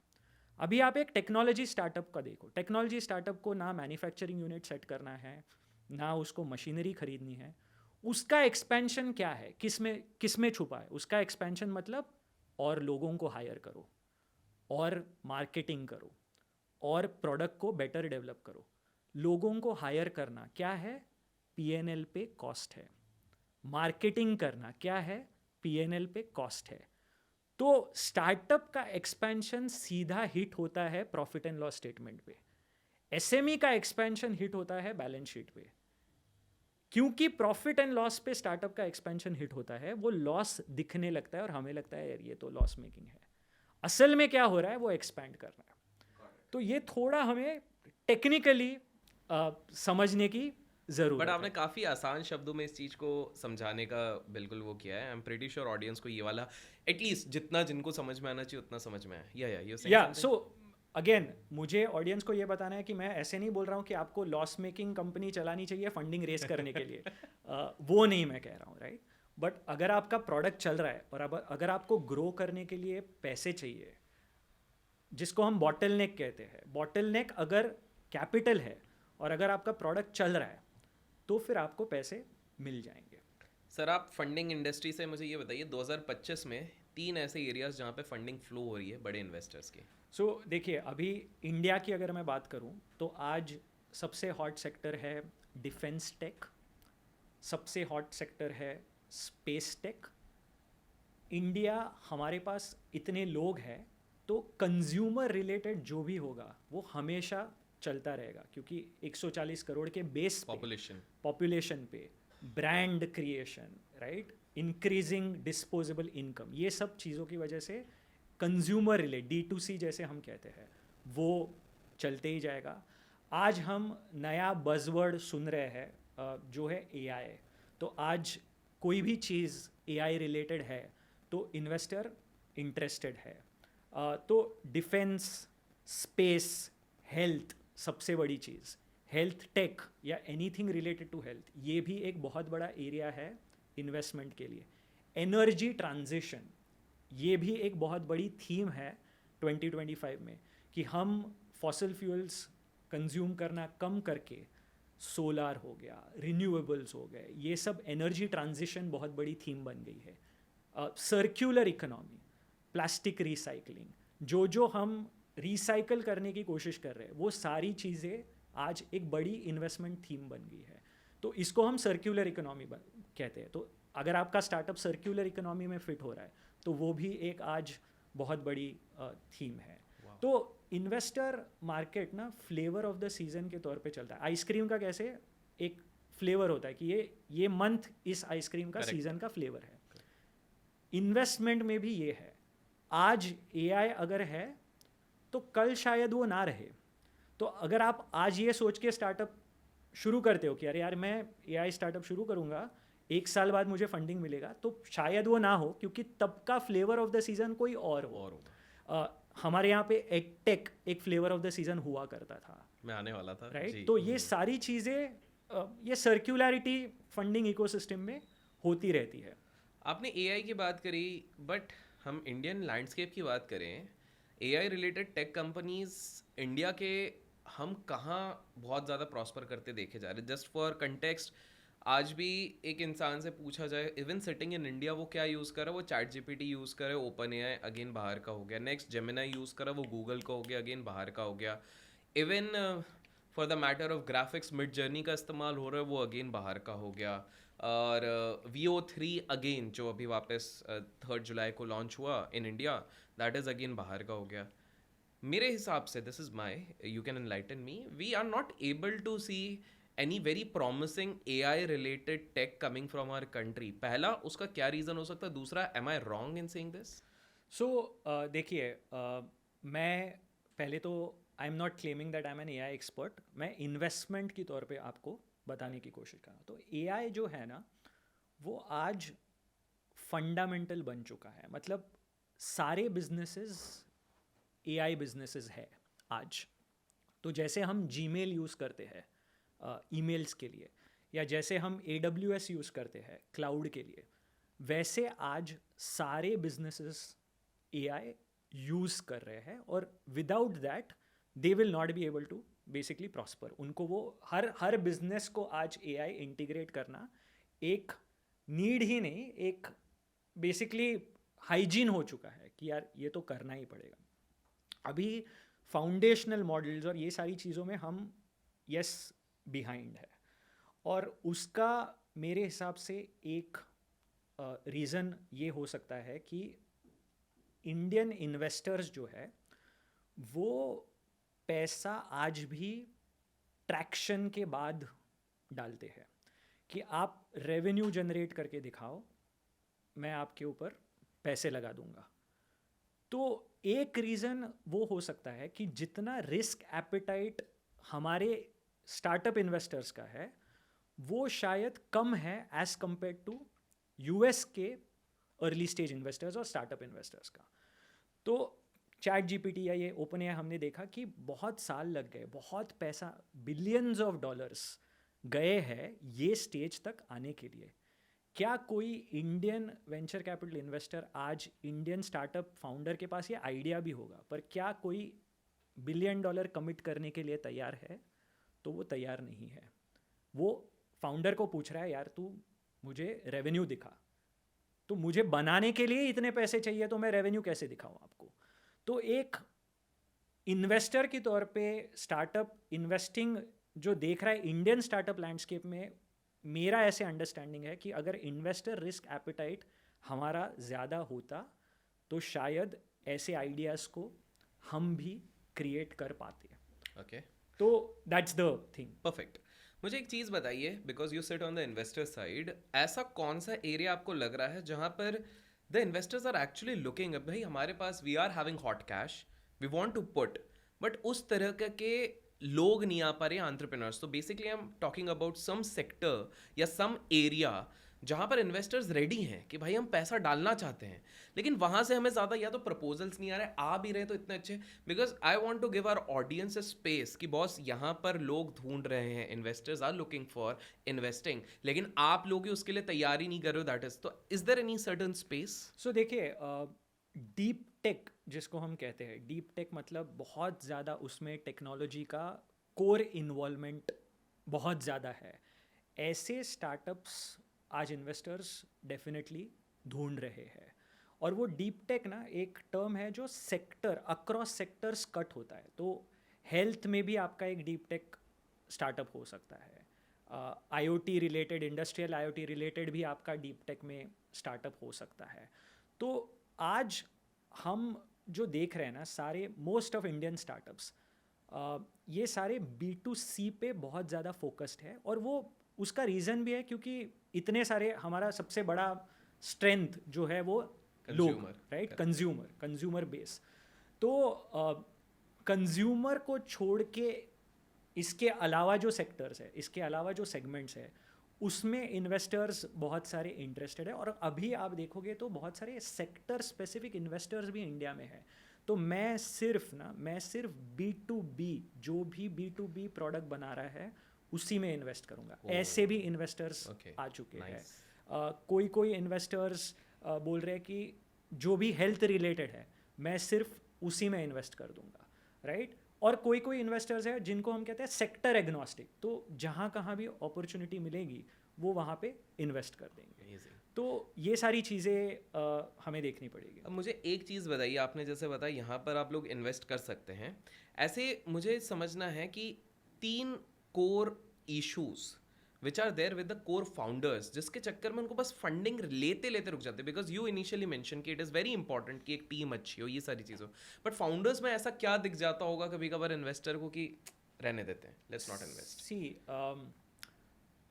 अभी आप एक टेक्नोलॉजी स्टार्टअप का देखो, टेक्नोलॉजी स्टार्टअप को ना मैन्युफैक्चरिंग यूनिट सेट करना है, ना उसको मशीनरी खरीदनी है, उसका एक्सपेंशन क्या है, किस में छुपा है? उसका एक्सपेंशन मतलब और लोगों को हायर करो, और मार्केटिंग करो, और प्रोडक्ट को बेटर डेवलप करो। लोगों को हायर करना क्या है? पीएनएल पे कॉस्ट है। मार्केटिंग करना क्या है? पीएनएल पे कॉस्ट है। तो स्टार्टअप का एक्सपेंशन सीधा हिट होता है प्रॉफिट एंड लॉस स्टेटमेंट पे, एसएमई का एक्सपेंशन हिट होता है बैलेंस शीट पे। क्योंकि प्रॉफिट एंड लॉस पे स्टार्टअप का एक्सपेंशन हिट होता है, वो लॉस दिखने लगता है और हमें लगता है यार ये तो लॉस मेकिंग है। असल में क्या हो रहा है? वो एक्सपैंड कर रहा है। तो ये थोड़ा हमें टेक्निकली समझने की जरूरत बट है। आपने काफ़ी आसान शब्दों में इस चीज़ को समझाने का बिल्कुल वो किया है। I am pretty sure audience को ये वाला एटलीस्ट जितना जिनको समझ में आना चाहिए उतना समझ में आया। या यू सेइंग या समथिंग? सो अगेन मुझे ऑडियंस को ये बताना है कि मैं ऐसे नहीं बोल रहा हूँ कि आपको लॉस मेकिंग कंपनी चलानी चाहिए फंडिंग रेस करने के लिए। वो नहीं मैं कह रहा हूँ, राइट? बट अगर आपका प्रोडक्ट चल रहा है और अगर आपको ग्रो करने के लिए पैसे चाहिए, जिसको हम बॉटल नेक कहते हैं, बॉटल नेक अगर कैपिटल है और अगर आपका प्रोडक्ट चल रहा है तो फिर आपको पैसे मिल जाएंगे। सर आप फंडिंग इंडस्ट्री से मुझे ये बताइए 2025 में 3 ऐसे एरियाज जहाँ पे फंडिंग फ्लो हो रही है बड़े इन्वेस्टर्स के। सो देखिए, अभी इंडिया की अगर मैं बात करूं तो आज सबसे हॉट सेक्टर है डिफेंस टेक, सबसे हॉट सेक्टर है स्पेस टेक। इंडिया, हमारे पास इतने लोग हैं तो कंज्यूमर रिलेटेड जो भी होगा वो हमेशा चलता रहेगा, क्योंकि 140 करोड़ के बेस पॉपुलेशन पे brand creation, right, increasing disposable income, ये सब चीज़ों की वजह से कंज्यूमर रिलेट D2C जैसे हम कहते हैं वो चलते ही जाएगा। आज हम नया बज़वर्ड सुन रहे हैं जो है AI। तो आज कोई भी चीज़ AI रिलेटेड है तो इन्वेस्टर इंटरेस्टेड है। तो डिफेंस, स्पेस, हेल्थ, सबसे बड़ी चीज़ हेल्थ टेक या एनीथिंग रिलेटेड टू हेल्थ, ये भी एक बहुत बड़ा एरिया है इन्वेस्टमेंट के लिए। एनर्जी ट्रांजिशन, ये भी एक बहुत बड़ी थीम है 2025 में, कि हम फॉसिल फ्यूल्स कंज्यूम करना कम करके सोलार हो गया, रिन्यूएबल्स हो गए, ये सब एनर्जी ट्रांजिशन बहुत बड़ी थीम बन गई है। सर्क्यूलर इकोनॉमी, प्लास्टिक रिसाइकलिंग, जो हम रिसाइकल करने की कोशिश कर रहे हैं वो सारी चीज़ें आज एक बड़ी इन्वेस्टमेंट थीम बन गई है। तो इसको हम सर्क्यूलर इकोनॉमी कहते हैं। तो अगर आपका स्टार्टअप सर्क्यूलर इकोनॉमी में फिट हो रहा है तो वो भी एक आज बहुत बड़ी थीम है। तो इन्वेस्टर मार्केट ना फ्लेवर ऑफ द सीजन के तौर पे चलता है। आइसक्रीम का कैसे एक फ्लेवर होता है कि ये मंथ इस आइसक्रीम का सीजन का फ्लेवर है, इन्वेस्टमेंट में भी ये है। आज AI अगर है तो कल शायद वो ना रहे। तो अगर आप आज ये सोच के स्टार्टअप शुरू करते हो कि अरे यार मैं AI स्टार्टअप शुरू करूँगा, 1 साल बाद मुझे फंडिंग मिलेगा, तो शायद वो ना हो, क्योंकि तब का फ्लेवर ऑफ द सीज़न कोई और हो। हमारे यहाँ पे एगटेक एक फ्लेवर ऑफ द सीज़न हुआ करता था, मैं आने वाला था, राइट? तो ये सारी चीज़ें, ये सर्क्युलरिटी फंडिंग इकोसिस्टम में होती रहती है। आपने AI की बात करी, बट हम इंडियन लैंडस्केप की बात करें, AI related tech companies India के हम कहाँ बहुत ज़्यादा प्रॉस्पर करते देखे जा रहे हैं? जस्ट फॉर कंटेक्स्ट, आज भी एक इंसान से पूछा जाए, इवन सिटिंग इन इंडिया, वो क्या यूज़ कर रहा है? वो चैट जीपीटी यूज़ कर रहा है, ओपन एआई अगेन बाहर का हो गया, नेक्स्ट जेमिनाई यूज़ कर रहा है, वो गूगल का हो गया, अगेन बाहर का हो गया। Even for the matter of graphics mid journey का इस्तेमाल हो रहा है, वो अगेन बाहर का हो गया। और VO3 अगेन जो अभी वापस 3 जुलाई को लॉन्च हुआ in India, that is again बाहर का हो गया। मेरे हिसाब से, this is my, you can enlighten me, we are not able to see any very promising AI related tech coming from our country. पहला, उसका क्या रीज़न हो सकता है? दूसरा, am I wrong in saying this? So देखिए, मैं पहले तो I am not claiming that I am an AI expert. मैं इन्वेस्टमेंट की तौर पे आपको बताने की कोशिश कर रहा हूँ। तो AI जो है ना, वो आज फंडामेंटल बन चुका है। मतलब सारे बिजनेसेस AI बिजनेसेस है आज। तो जैसे हम Gmail यूज़ करते हैं ईमेल्स के लिए, या जैसे हम AWS यूज़ करते हैं क्लाउड के लिए, वैसे आज सारे बिजनेसेस AI यूज़ कर रहे हैं। और without that they will not be able to basically prosper. उनको वो हर बिजनेस को आज AI इंटीग्रेट करना एक नीड ही नहीं, एक बेसिकली हाइजीन हो चुका है कि यार ये तो करना ही पड़ेगा। अभी फाउंडेशनल मॉडल्स और ये सारी चीज़ों में हम यस बिहाइंड है। और उसका मेरे हिसाब से एक रीज़न ये हो सकता है कि इंडियन इन्वेस्टर्स जो है वो पैसा आज भी ट्रैक्शन के बाद डालते हैं कि आप रेवेन्यू जनरेट करके दिखाओ, मैं आपके ऊपर पैसे लगा दूंगा। तो एक रीज़न वो हो सकता है कि जितना रिस्क एपेटाइट हमारे स्टार्टअप इन्वेस्टर्स का है, वो शायद कम है एज कंपेयर टू US के अर्ली स्टेज इन्वेस्टर्स और स्टार्टअप इन्वेस्टर्स का। तो चैट जीपीटी या ये ओपन एआई हमने देखा कि बहुत साल लग गए, बहुत पैसा, बिलियंस ऑफ डॉलर्स गए हैं ये स्टेज तक आने के लिए। क्या कोई इंडियन वेंचर कैपिटल इन्वेस्टर आज इंडियन स्टार्टअप फाउंडर के पास ये आइडिया भी होगा, पर क्या कोई $1 बिलियन कमिट करने के लिए तैयार है? तो वो तैयार नहीं है। वो फाउंडर को पूछ रहा है, यार तू मुझे रेवेन्यू दिखा, तो मुझे बनाने के लिए इतने पैसे चाहिए, तो मैं रेवेन्यू कैसे दिखाऊं आपको? तो एक इन्वेस्टर के तौर पे स्टार्टअप इन्वेस्टिंग जो देख रहा है इंडियन स्टार्टअप लैंडस्केप में, मेरा ऐसे अंडरस्टैंडिंग है कि अगर इन्वेस्टर रिस्क एपेटाइट हमारा ज़्यादा होता तो शायद ऐसे आइडियाज़ को हम भी क्रिएट कर पाते। ओके, तो दैट्स द थिंग। परफेक्ट। मुझे एक चीज़ बताइए, because you sit on the investor side, ऐसा कौन सा एरिया आपको लग रहा है जहाँ पर the investors are actually looking, भाई हमारे पास we are having hot cash, we want to put, but उस तरह के लोग नहीं आ पा रहे एंटरप्रेन्योर्स। तो basically I am talking about some sector या सम एरिया जहाँ पर इन्वेस्टर्स रेडी हैं कि भाई हम पैसा डालना चाहते हैं, लेकिन वहाँ से हमें ज़्यादा या तो प्रपोजल्स नहीं आ रहे, आ भी रहे तो इतने अच्छे। Because I want to give our audience a space कि बॉस यहाँ पर लोग ढूंढ रहे हैं, investors are looking for investing, लेकिन आप लोग ही उसके लिए तैयारी नहीं कर रहे हो, दैट इज। तो is there any certain space? So देखिए, डीप टेक जिसको हम कहते हैं, डीप टेक मतलब बहुत ज़्यादा उसमें टेक्नोलॉजी का कोर इन्वॉल्वमेंट बहुत ज़्यादा है। ऐसे स्टार्टअप्स आज इन्वेस्टर्स डेफिनेटली ढूंढ रहे हैं। और वो डीप टेक ना एक टर्म है जो सेक्टर अक्रॉस सेक्टर्स कट होता है। तो हेल्थ में भी आपका एक डीप टेक स्टार्टअप हो सकता है, IoT related, industrial IoT related भी आपका डीप टेक में स्टार्टअप हो सकता है। तो आज हम जो देख रहे हैं ना, सारे मोस्ट ऑफ इंडियन स्टार्टअप्स ये सारे B2C पे बहुत ज़्यादा फोकस्ड है। और वो उसका रीज़न भी है क्योंकि इतने सारे, हमारा सबसे बड़ा स्ट्रेंथ जो है वो लोग, राइट, कंज्यूमर बेस। तो कंज्यूमर को छोड़ के इसके अलावा जो सेक्टर्स है, इसके अलावा जो सेगमेंट्स है, उसमें इन्वेस्टर्स बहुत सारे इंटरेस्टेड है। और अभी आप देखोगे तो बहुत सारे सेक्टर स्पेसिफिक इन्वेस्टर्स भी इंडिया में है। तो मैं सिर्फ B2B, जो भी B2B प्रोडक्ट बना रहा है उसी में इन्वेस्ट करूंगा। ऐसे भी इन्वेस्टर्स आ चुके हैं। कोई इन्वेस्टर्स बोल रहे हैं कि जो भी हेल्थ रिलेटेड है मैं सिर्फ उसी में इन्वेस्ट कर दूंगा, राइट। और कोई इन्वेस्टर्स है जिनको हम कहते हैं सेक्टर एग्नोस्टिक, तो जहाँ कहाँ भी अपॉर्चुनिटी मिलेगी वो वहाँ पे इन्वेस्ट कर देंगे। Amazing. तो ये सारी चीज़ें हमें देखनी पड़ेगी। अब मुझे एक चीज़ बताइए, आपने जैसे बताया यहाँ पर आप लोग इन्वेस्ट कर सकते हैं, ऐसे मुझे समझना है कि 3 core issues which are there with the core founders, जिसके चक्कर में उनको बस फंडिंग लेते लेते रुक जाते हैं। बिकॉज यू इनिशियली मेंशन कि इट इज़ वेरी इंपॉर्टेंट कि एक टीम अच्छी हो, ये सारी चीज़ों, बट फाउंडर्स में ऐसा क्या दिख जाता होगा कभी कभार इन्वेस्टर को कि रहने देते हैं, लेट्स नॉट इन्वेस्ट?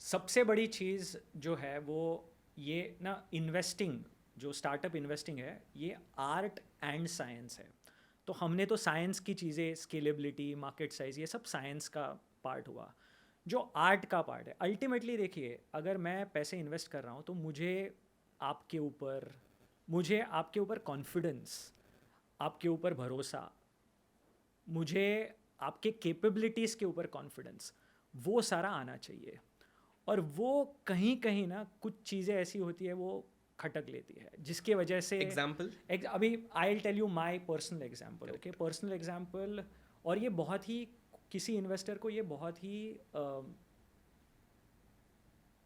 सबसे बड़ी चीज़ जो है वो ये ना, इन्वेस्टिंग जो स्टार्टअप इन्वेस्टिंग है ये आर्ट एंड साइंस है। तो हमने तो साइंस की चीज़ें, स्केलेबिलिटी, मार्केट साइज, ये सब साइंस का पार्ट हुआ। जो आर्ट का पार्ट है, अल्टीमेटली देखिए, अगर मैं पैसे इन्वेस्ट कर रहा हूँ तो मुझे आपके ऊपर कॉन्फिडेंस, आपके ऊपर भरोसा, मुझे आपके कैपेबिलिटीज़ के ऊपर कॉन्फिडेंस, वो सारा आना चाहिए। और वो कहीं कहीं ना कुछ चीज़ें ऐसी होती है वो खटक लेती है, जिसकी वजह से एग्जाम्पल? अभी I will tell you my personal example. Okay, personal example, और ये बहुत ही, किसी इन्वेस्टर को ये बहुत ही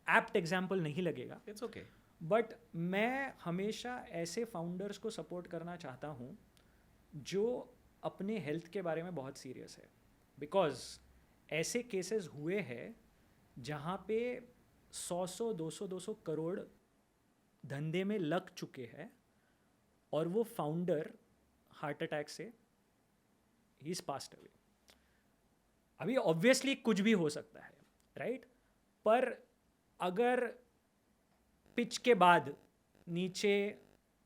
एप्ट एग्जाम्पल नहीं लगेगा, इट्स ओके, बट मैं हमेशा ऐसे फाउंडर्स को सपोर्ट करना चाहता हूँ जो अपने हेल्थ के बारे में बहुत सीरियस है। बिकॉज ऐसे केसेस हुए हैं जहाँ पे 100-200 करोड़ धंधे में लग चुके हैं और वो फाउंडर हार्ट अटैक से ही इज पास्ड अवे। अभी ऑब्वियसली कुछ भी हो सकता है, राइट? पर अगर पिच के बाद नीचे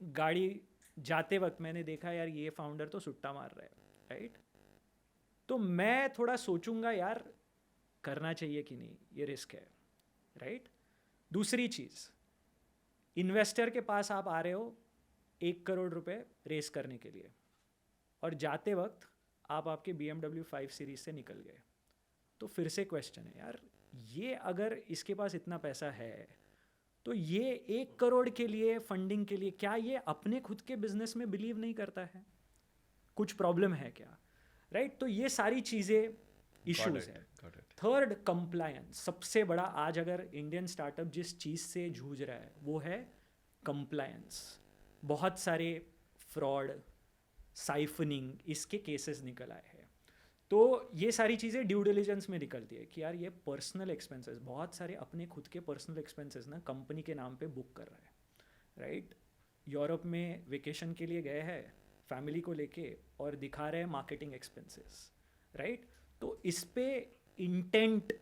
गाड़ी जाते वक्त मैंने देखा यार ये फाउंडर तो सुट्टा मार रहा है, राइट, तो मैं थोड़ा सोचूंगा यार करना चाहिए कि नहीं, ये रिस्क है, राइट? दूसरी चीज़, इन्वेस्टर के पास आप आ रहे हो 1 करोड़ रुपए रेस करने के लिए, और जाते वक्त आप आपके BMW 5 सीरीज से निकल गए, तो फिर से क्वेश्चन है यार, ये अगर इसके पास इतना पैसा है तो ये 1 करोड़ के लिए फंडिंग के लिए क्या ये अपने खुद के बिजनेस में बिलीव नहीं करता है? कुछ प्रॉब्लम है क्या, राइट? तो ये सारी चीज़ें इश्यूज है। Third, compliance. सबसे बड़ा आज अगर इंडियन स्टार्टअप जिस चीज़ से जूझ रहा है वो है कंप्लायंस। बहुत सारे फ्रॉड, साइफनिंग, इसके केसेस निकल आए हैं। तो ये सारी चीज़ें ड्यू डिलिजेंस में निकलती है कि यार ये पर्सनल एक्सपेंसेस, बहुत सारे अपने खुद के पर्सनल एक्सपेंसेस ना कंपनी के नाम पे बुक कर रहा है, राइट? यूरोप में वेकेशन के लिए गए हैं फैमिली को लेके और दिखा रहे हैं मार्केटिंग एक्सपेंसेस, राइट? तो इस पे इंटेंट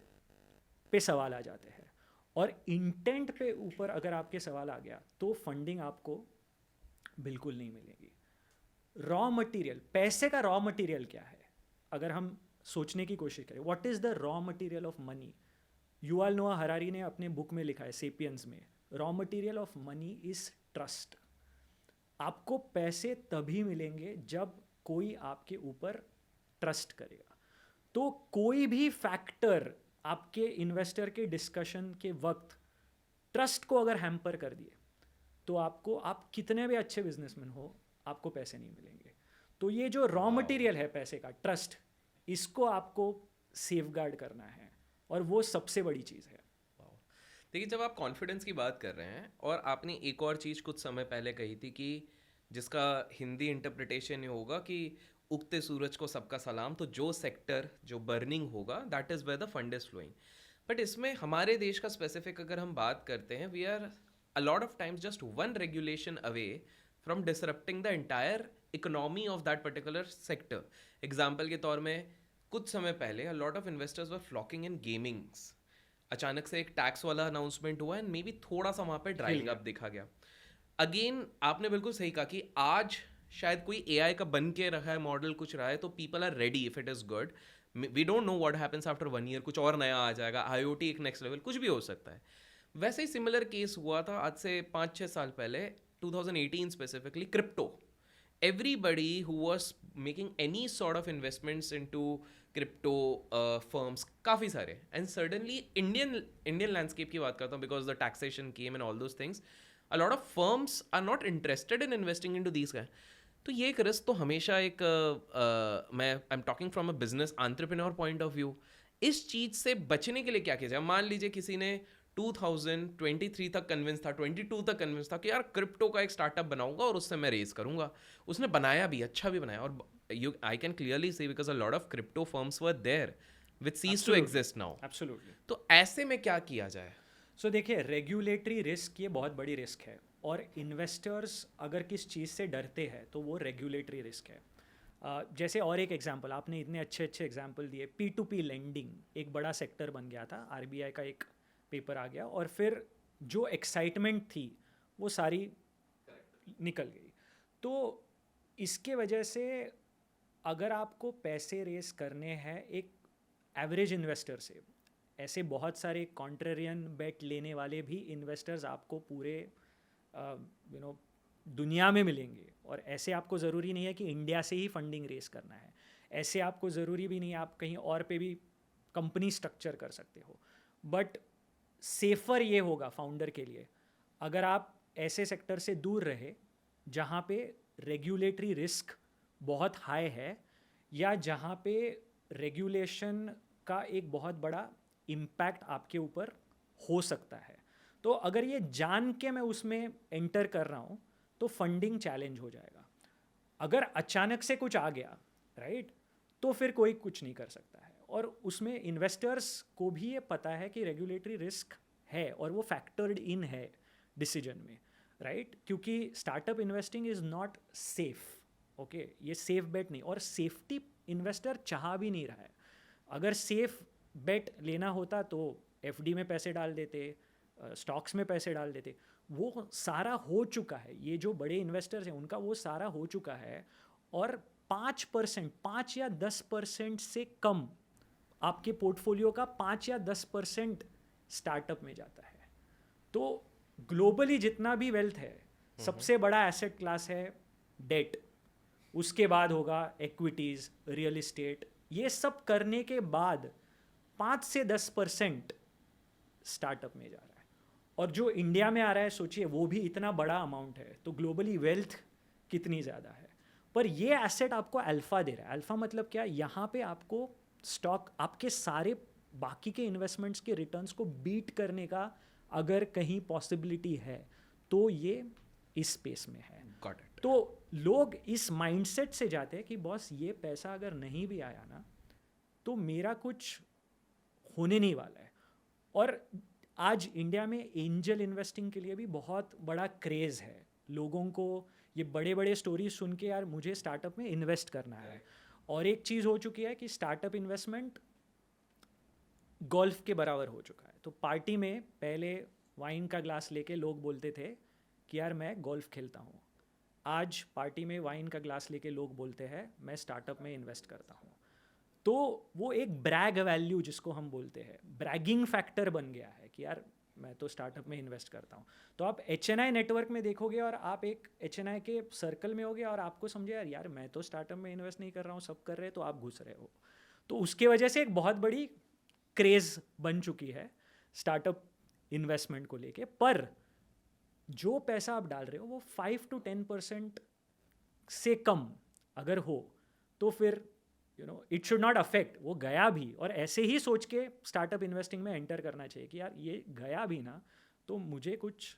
पे सवाल आ जाते हैं, और इंटेंट पे ऊपर अगर आपके सवाल आ गया तो फंडिंग आपको बिल्कुल नहीं मिलेगी। रॉ मटेरियल, पैसे का रॉ मटेरियल क्या है? अगर हम सोचने की कोशिश करें, what is the raw material of money? Yuval नोआ हरारी ने अपने बुक में लिखा है, सेपियंस में, raw material of money is trust. आपको पैसे तभी मिलेंगे जब कोई आपके ऊपर ट्रस्ट करेगा। तो कोई भी फैक्टर आपके इन्वेस्टर के डिस्कशन के वक्त ट्रस्ट को अगर हैम्पर कर दिए तो आपको, आप कितने भी अच्छे बिजनेसमैन हो, आपको पैसे नहीं मिलेंगे। तो ये जो रॉ मटेरियल है पैसे का, ट्रस्ट, इसको आपको सेफगार्ड करना है, और वो सबसे बड़ी चीज़ है। देखिए, जब आप कॉन्फिडेंस की बात कर रहे हैं, और आपने एक और चीज़ कुछ समय पहले कही थी कि जिसका हिंदी इंटरप्रिटेशन ये होगा कि उगते सूरज को सबका सलाम, तो जो सेक्टर जो बर्निंग होगा that is where the fund is flowing. But इसमें हमारे देश का स्पेसिफिक अगर हम बात करते हैं, we are a lot of times just one regulation away from disrupting the entire economy of that particular sector. Example के तौर में कुछ समय पहले a lot of investors were flocking in gamings. अचानक से एक टैक्स वाला अनाउंसमेंट हुआ एंड मे बी थोड़ा सा वहाँ पे ड्राइंग अप दिखा गया। अगेन आपने बिल्कुल सही कहा कि आज शायद कोई AI का बन के रखा है मॉडल, कुछ रहा है, तो people are ready if it is good. We don't know what happens after 1 year, कुछ और नया आ जाएगा, IoT एक नेक्स्ट लेवल, कुछ भी हो सकता है। वैसे ही सिमिलर केस हुआ था आज से 5-6 साल पहले, 2018 specifically, crypto. Everybody who was making any sort of investments into crypto firms, काफ़ी सारे, and suddenly Indian landscape की बात करता हूँ because the taxation came and all those things, a lot of firms are not interested in investing into these guys. तो ये एक risk तो हमेशा एक मैं I am talking from a business entrepreneur point of view, इस चीज़ से बचने के लिए क्या किया जाए? मान लीजिए किसी ने 2023 तक कन्विंस था, 22 तक कन्विंस था कि यार क्रिप्टो का एक स्टार्टअप बनाऊंगा और उससे मैं रेस करूंगा. उसने बनाया भी, अच्छा भी बनाया. और you I can clearly see because a lot of crypto firms were there which cease to exist now. Absolutely. तो ऐसे में क्या किया जाए? सो देखिए, रेगुलेटरी रिस्क ये बहुत बड़ी रिस्क है, और इन्वेस्टर्स अगर किस चीज़ से डरते हैं तो वो रेगुलेटरी रिस्क है. जैसे और एक एग्जांपल, आपने इतने अच्छे अच्छे एग्जांपल दिए. P2P लेंडिंग एक बड़ा सेक्टर बन गया था, RBI का एक पेपर आ गया और फिर जो एक्साइटमेंट थी वो सारी निकल गई. तो इसके वजह से अगर आपको पैसे रेस करने हैं एक एवरेज इन्वेस्टर से, ऐसे बहुत सारे कॉन्ट्रेरियन बेट लेने वाले भी इन्वेस्टर्स आपको पूरे दुनिया में मिलेंगे. और ऐसे आपको ज़रूरी नहीं है कि इंडिया से ही फंडिंग रेस करना है, ऐसे आपको ज़रूरी भी नहीं है, आप कहीं और पे भी कंपनी स्ट्रक्चर कर सकते हो. बट सेफ़र ये होगा फाउंडर के लिए अगर आप ऐसे सेक्टर से दूर रहे जहाँ पे रेगुलेटरी रिस्क बहुत हाई है, या जहाँ पे रेगुलेशन का एक बहुत बड़ा इम्पैक्ट आपके ऊपर हो सकता है. तो अगर ये जान के मैं उसमें एंटर कर रहा हूँ तो फंडिंग चैलेंज हो जाएगा. अगर अचानक से कुछ आ गया, राइट, तो फिर कोई कुछ नहीं कर सकता है. और उसमें इन्वेस्टर्स को भी ये पता है कि रेगुलेटरी रिस्क है और वो फैक्टर्ड इन है डिसीजन में, राइट. क्योंकि startup investing is not safe. Okay, ये सेफ बेट नहीं, और सेफ्टी इन्वेस्टर चाह भी नहीं रहा है. अगर सेफ बेट लेना होता तो FD में पैसे डाल देते, स्टॉक्स में पैसे डाल देते. वो सारा हो चुका है, ये जो बड़े इन्वेस्टर्स हैं उनका वो सारा हो चुका है. और 5%, 5 या 10% से कम आपके पोर्टफोलियो का 5 या 10% स्टार्टअप में जाता है. तो ग्लोबली जितना भी वेल्थ है, सबसे बड़ा एसेट क्लास है डेट, उसके बाद होगा इक्विटीज़, रियल इस्टेट. ये सब करने के बाद 5 से 10% स्टार्टअप में जा रहा है. और जो इंडिया में आ रहा है, सोचिए वो भी इतना बड़ा अमाउंट है, तो ग्लोबली वेल्थ कितनी ज़्यादा है. पर ये एसेट आपको अल्फ़ा दे रहा है. अल्फ़ा मतलब क्या? यहाँ पे आपको स्टॉक आपके सारे बाकी के इन्वेस्टमेंट्स के रिटर्न्स को बीट करने का अगर कहीं पॉसिबिलिटी है तो ये इस स्पेस में है. Got it. तो लोग इस माइंडसेट से जाते हैं कि बॉस ये पैसा अगर नहीं भी आया ना तो मेरा कुछ होने नहीं वाला है. और आज इंडिया में एंजल इन्वेस्टिंग के लिए भी बहुत बड़ा क्रेज़ है. लोगों को ये बड़े बड़े स्टोरीज सुन के यार मुझे स्टार्टअप में इन्वेस्ट करना है. और एक चीज़ हो चुकी है कि स्टार्टअप इन्वेस्टमेंट गोल्फ के बराबर हो चुका है. तो पार्टी में पहले वाइन का ग्लास लेके लोग बोलते थे कि यार मैं गोल्फ खेलता हूँ. आज पार्टी में वाइन का ग्लास लेके लोग बोलते हैं मैं स्टार्टअप में इन्वेस्ट करता हूँ. तो वो एक ब्रैग वैल्यू जिसको हम बोलते हैं, ब्रैगिंग फैक्टर बन गया है कि यार मैं तो स्टार्टअप में इन्वेस्ट करता हूँ. तो आप HNI नेटवर्क में देखोगे और आप एक HNI के सर्कल में होगे और आपको समझे यार मैं तो स्टार्टअप में इन्वेस्ट नहीं कर रहा हूँ, सब कर रहे हैं, तो आप घुस रहे हो. तो उसके वजह से एक बहुत बड़ी क्रेज़ बन चुकी है स्टार्टअप इन्वेस्टमेंट को लेके. पर जो पैसा आप डाल रहे हो वो 5 to 10% से कम अगर हो तो फिर इट शुड नॉट अफेक्ट. वो गया भी, और ऐसे ही सोच के स्टार्टअप इन्वेस्टिंग में एंटर करना चाहिए कि यार ये गया भी ना तो मुझे कुछ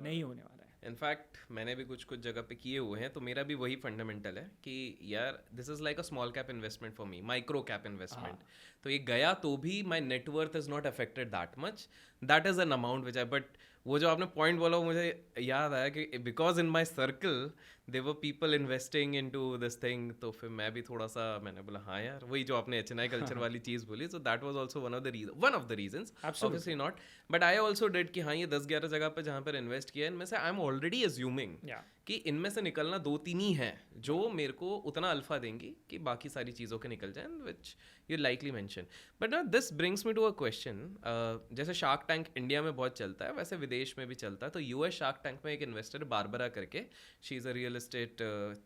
नहीं होने वाला है. इनफैक्ट मैंने भी कुछ कुछ जगह पे किए हुए हैं, तो मेरा भी वही फंडामेंटल है कि यार this is like a small cap investment for me, micro cap investment. तो ये गया तो भी my net worth is not affected that much. That is an amount which I, but वो जो आपने पॉइंट बोला वो मुझे याद आया कि because in my circle they were people investing into this thing. तो फिर मैं भी थोड़ा सा मैंने बोला हाँ यार, वही जो आपने HNI कल्चर वाली चीज़ बोली, so that was also one of the reasons. Obviously not, but I also did कि हाँ ये 10-11 जगह पे जहाँ पर इन्वेस्ट किया इनमें से आई एम ऑलरेडी अज्यूमिंग कि इनमें से निकलना 2-3 ही हैं जो मेरे को उतना अल्फा देंगी कि बाकी सारी चीज़ों के निकल जाएं, which you likely mention. But ना this brings me to a question. जैसे शार्क टैंक इंडिया में बहुत चलता है, वैसे विदेश में भी चलता है. तो US शार्क टैंक में एक इन्वेस्टर बारबरा करके, she is a real estate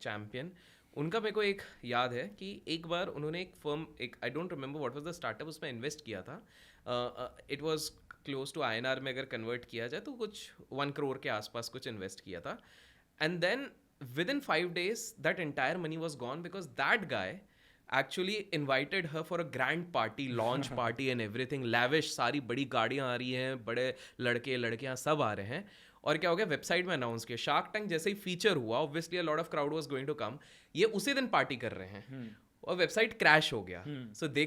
champion. उनका मेरे को एक याद है कि एक बार उन्होंने एक फर्म, एक I don't remember what was the startup, उसमें इन्वेस्ट किया था. It was close to INR में अगर कन्वर्ट किया जाए तो कुछ 1 करोड़ के आसपास कुछ इन्वेस्ट किया था. And then within 5 days that entire money was gone because that guy actually invited her for a grand party, launch party and everything, lavish, सारी बड़ी गाड़ियाँ आ रही हैं, बड़े लड़के लड़कियाँ सब आ रहे हैं. और क्या हो गया, वेबसाइट में अनाउंस किया, शार्क टैंक जैसे ही फीचर हुआ, obviously a lot of crowd was going to come. ये उसी दिन पार्टी कर रहे हैं और वेबसाइट क्रैश हो गया. So they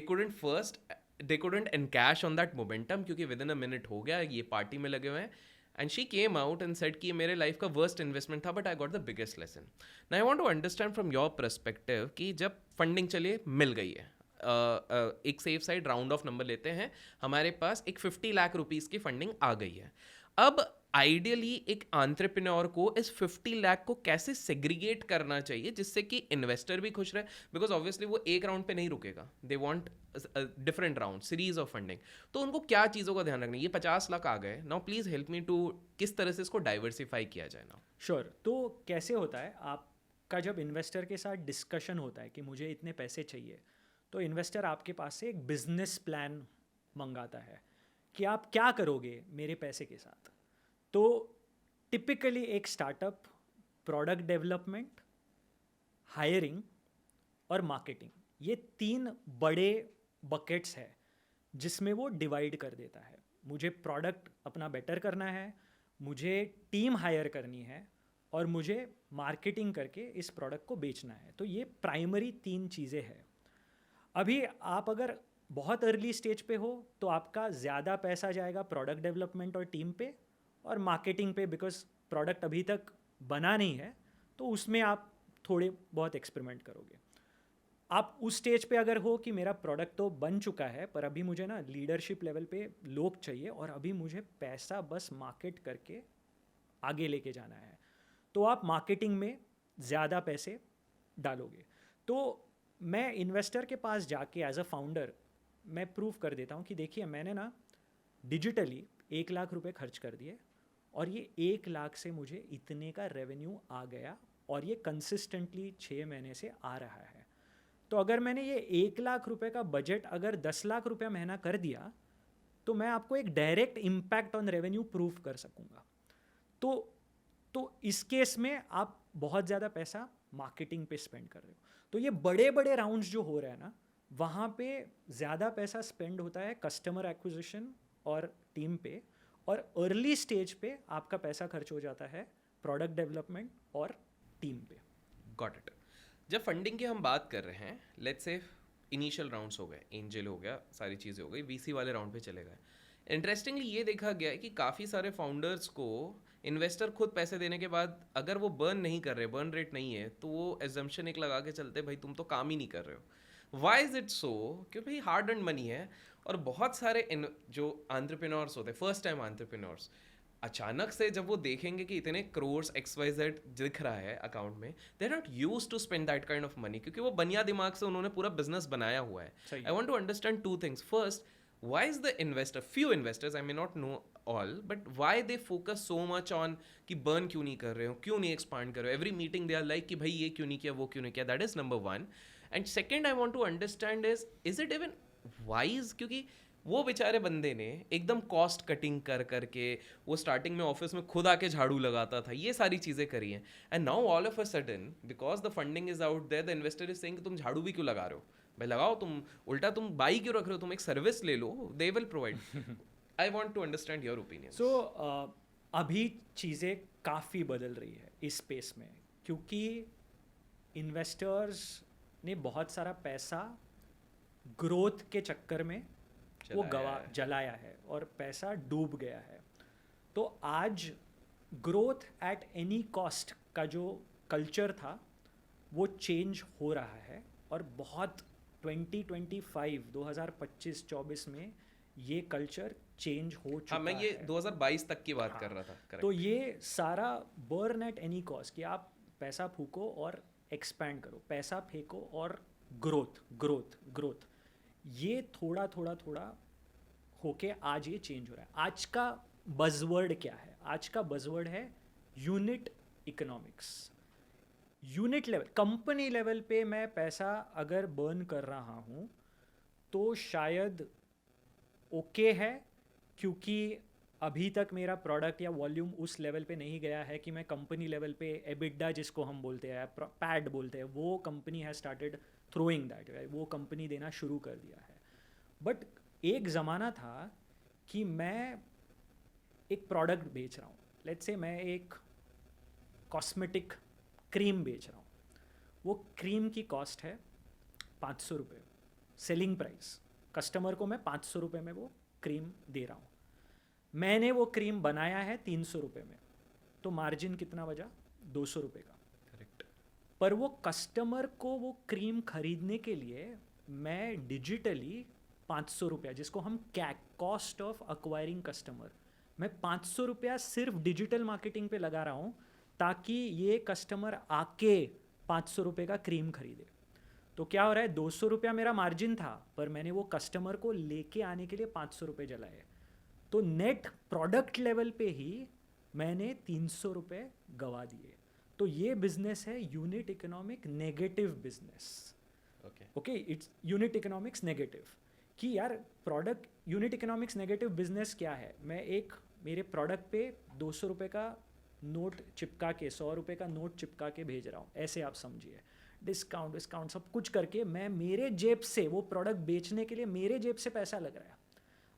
couldn't encash on that momentum, क्योंकि विद इन अ मिनट हो गया, ये पार्टी में लगे हुए हैं. And she came out and said कि ये मेरे लाइफ का वर्स्ट इन्वेस्टमेंट था, but I got the biggest lesson. Now I want to understand from your perspective कि जब फंडिंग चलिए मिल गई है, एक safe side round of number लेते हैं, हमारे पास एक 50 लाख रुपीस की फंडिंग आ गई है. अब आइडियली एक एंटरप्रेन्योर को इस 50 लाख को कैसे सेग्रीगेट करना चाहिए जिससे कि इन्वेस्टर भी खुश रहे, बिकॉज ऑब्वियसली वो एक राउंड पे नहीं रुकेगा, they want different round, series of funding. तो उनको क्या चीज़ों का ध्यान रखना है? ये 50 लाख आ गए, now please help me to किस तरह से इसको डाइवर्सिफाई किया जाए नाउ. श्योर. तो कैसे होता है, आपका जब इन्वेस्टर के साथ डिस्कशन होता है कि मुझे इतने पैसे चाहिए, तो इन्वेस्टर आपके पास से एक बिजनेस प्लान मंगाता है कि आप क्या करोगे मेरे पैसे के साथ. तो टिपिकली एक स्टार्टअप प्रोडक्ट डेवलपमेंट, हायरिंग और मार्केटिंग, ये 3 बड़े बकेट्स है जिसमें वो डिवाइड कर देता है. मुझे प्रोडक्ट अपना बेटर करना है, मुझे टीम हायर करनी है और मुझे मार्केटिंग करके इस प्रोडक्ट को बेचना है. तो ये प्राइमरी 3 चीज़ें हैं. अभी आप अगर बहुत अर्ली स्टेज पे हो तो आपका ज़्यादा पैसा जाएगा प्रोडक्ट डेवलपमेंट और टीम पे और मार्केटिंग पे, बिकॉज प्रोडक्ट अभी तक बना नहीं है, तो उसमें आप थोड़े बहुत एक्सपेरिमेंट करोगे. आप उस स्टेज पे अगर हो कि मेरा प्रोडक्ट तो बन चुका है पर अभी मुझे ना लीडरशिप लेवल पे लोग चाहिए और अभी मुझे पैसा बस मार्केट करके आगे लेके जाना है, तो आप मार्केटिंग में ज़्यादा पैसे डालोगे. तो मैं इन्वेस्टर के पास जाके एज अ फाउंडर मैं प्रूव कर देता हूँ कि देखिए मैंने ना डिजिटली 1 लाख रुपए खर्च कर दिए और ये 1 लाख से मुझे इतने का रेवेन्यू आ गया और ये कंसिस्टेंटली 6 महीने से आ रहा है. तो अगर मैंने ये 1 लाख रुपए का बजट अगर 10 लाख रुपए महीना कर दिया तो मैं आपको एक direct impact on revenue proof कर सकूँगा. तो इस केस में आप बहुत ज़्यादा पैसा मार्केटिंग पे स्पेंड कर रहे हो. तो ये बड़े बड़े राउंड्स जो हो रहे हैं ना, वहाँ पे ज़्यादा पैसा स्पेंड होता है कस्टमर एक्विजिशन और टीम पे, और अर्ली स्टेज पे आपका पैसा खर्च हो जाता है प्रोडक्ट डेवलपमेंट और टीम पे. Got it. जब फंडिंग की हम बात कर रहे हैं, लेट्स से इनिशियल राउंड्स हो गए, एंजल हो गया, सारी चीज़ें हो गई, वीसी वाले राउंड पे चले गए. इंटरेस्टिंगली ये देखा गया है कि काफ़ी सारे फाउंडर्स को इन्वेस्टर खुद पैसे देने के बाद अगर वो बर्न नहीं कर रहे, बर्न रेट नहीं है, तो वो एजम्पशन एक लगा के चलते, भाई तुम तो काम ही नहीं कर रहे हो. Why is it so? क्योंकि भाई हार्ड अर्न मनी है. और बहुत सारे जो एंटरप्रेन्योर्स होते हैं, फर्स्ट टाइम एंटरप्रेन्योर्स, अचानक से जब वो देखेंगे कि इतने करोर्स XYZ दिख रहा है अकाउंट में, they are not use to spend that kind of money, क्योंकि वो बनिया दिमाग से उन्होंने पूरा बिजनेस बनाया हुआ है. I want to understand 2 things. First, why is the investor, few investors, I may not know all, but why they focus so much on कि burn क्यों नहीं कर रहे हो, क्यों नहीं expand कर रहे हो. Every meeting they are like कि भाई ये क्यों नहीं किया, वो क्यों नहीं किया. That is number 1. And second I want to understand is it even wise? क्योंकि वो बेचारे बंदे ने एकदम कॉस्ट कटिंग कर करके, वो स्टार्टिंग में ऑफिस में खुद आके झाड़ू लगाता था, ये सारी चीज़ें करी हैं. And now all of a sudden because the funding is out there, the investor is saying तुम झाड़ू भी क्यों लगा रहे हो, भाई लगाओ, तुम उल्टा तुम बाई क्यों रख रहे हो, तुम एक सर्विस ले लो, they will provide. I want to understand your opinion. So अभी चीज़ें काफ़ी बदल रही है इस स्पेस में, क्योंकि इन्वेस्टर्स ने बहुत सारा पैसा ग्रोथ के चक्कर में वो जलाया है और पैसा डूब गया है. तो आज ग्रोथ एट एनी कॉस्ट का जो कल्चर था वो चेंज हो रहा है और बहुत 2025 में ये कल्चर चेंज हो चुका है. मैं ये 2022 तक की बात कर रहा था. Correct. तो ये सारा बर्न एट एनी कॉस्ट कि आप पैसा फूको और एक्सपैंड करो, पैसा फेंको और ग्रोथ, ये थोड़ा होके आज ये चेंज हो रहा है. आज का बज़वर्ड क्या है? आज का बज़वर्ड है unit economics. Unit level, company level पे मैं पैसा अगर बर्न कर रहा हूँ तो शायद ओके है, क्योंकि अभी तक मेरा प्रोडक्ट या वॉल्यूम उस लेवल पे नहीं गया है कि मैं कंपनी लेवल पे एबिडा जिसको हम बोलते हैं, पैड बोलते हैं, वो company has started throwing that, वो कंपनी देना शुरू कर दिया है. बट एक ज़माना था कि मैं एक प्रोडक्ट बेच रहा हूँ. लेट्स से मैं एक कॉस्मेटिक क्रीम बेच रहा हूँ. वो क्रीम की कॉस्ट है 500 रुपये, सेलिंग प्राइस. कस्टमर को मैं 500 रुपये में वो क्रीम दे रहा हूँ. मैंने वो क्रीम बनाया है 300 रुपये में, तो मार्जिन कितना बचा? 200 रुपये का. करेक्ट. पर वो कस्टमर को वो क्रीम खरीदने के लिए मैं डिजिटली 500 रुपया, जिसको हम कैक, कॉस्ट ऑफ अक्वायरिंग कस्टमर, मैं 500 रुपया सिर्फ डिजिटल मार्केटिंग पे लगा रहा हूँ ताकि ये कस्टमर आके 500 रुपये का क्रीम खरीदे. तो क्या हो रहा है, 200 रुपया मेरा मार्जिन था, पर मैंने वो कस्टमर को लेके आने के लिए 500 रुपये जलाए. तो नेट प्रोडक्ट लेवल पे ही मैंने 300 रुपये गवा दिए. तो ये बिजनेस है unit economic negative business. Okay, its unit economics negative. कि यार product unit economics negative business क्या है? मैं एक मेरे प्रोडक्ट पे 200 रुपये का नोट चिपका के, 100 रुपये का नोट चिपका के भेज रहा हूँ, ऐसे आप समझिए. डिस्काउंट सब कुछ करके मैं मेरे जेब से वो प्रोडक्ट बेचने के लिए मेरे जेब से पैसा लग रहा है.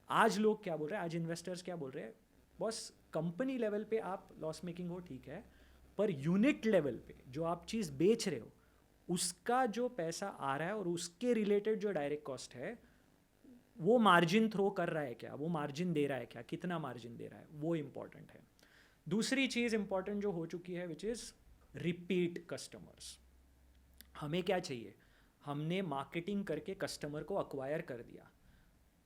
आज लोग क्या बोल रहे हैं, आज इन्वेस्टर्स क्या बोल रहे हैं? बस कंपनी लेवल पे आप लॉस मेकिंग हो, ठीक है, पर यूनिट लेवल पे जो आप चीज़ बेच रहे हो उसका जो पैसा आ रहा है और उसके रिलेटेड जो डायरेक्ट कॉस्ट है, वो मार्जिन थ्रो कर रहा है क्या, वो मार्जिन दे रहा है क्या, कितना मार्जिन दे रहा है, वो इम्पॉर्टेंट है. दूसरी चीज़ इम्पॉर्टेंट जो हो चुकी है विच इज़ रिपीट कस्टमर्स. हमें क्या चाहिए? हमने मार्केटिंग करके कस्टमर को अक्वायर कर दिया.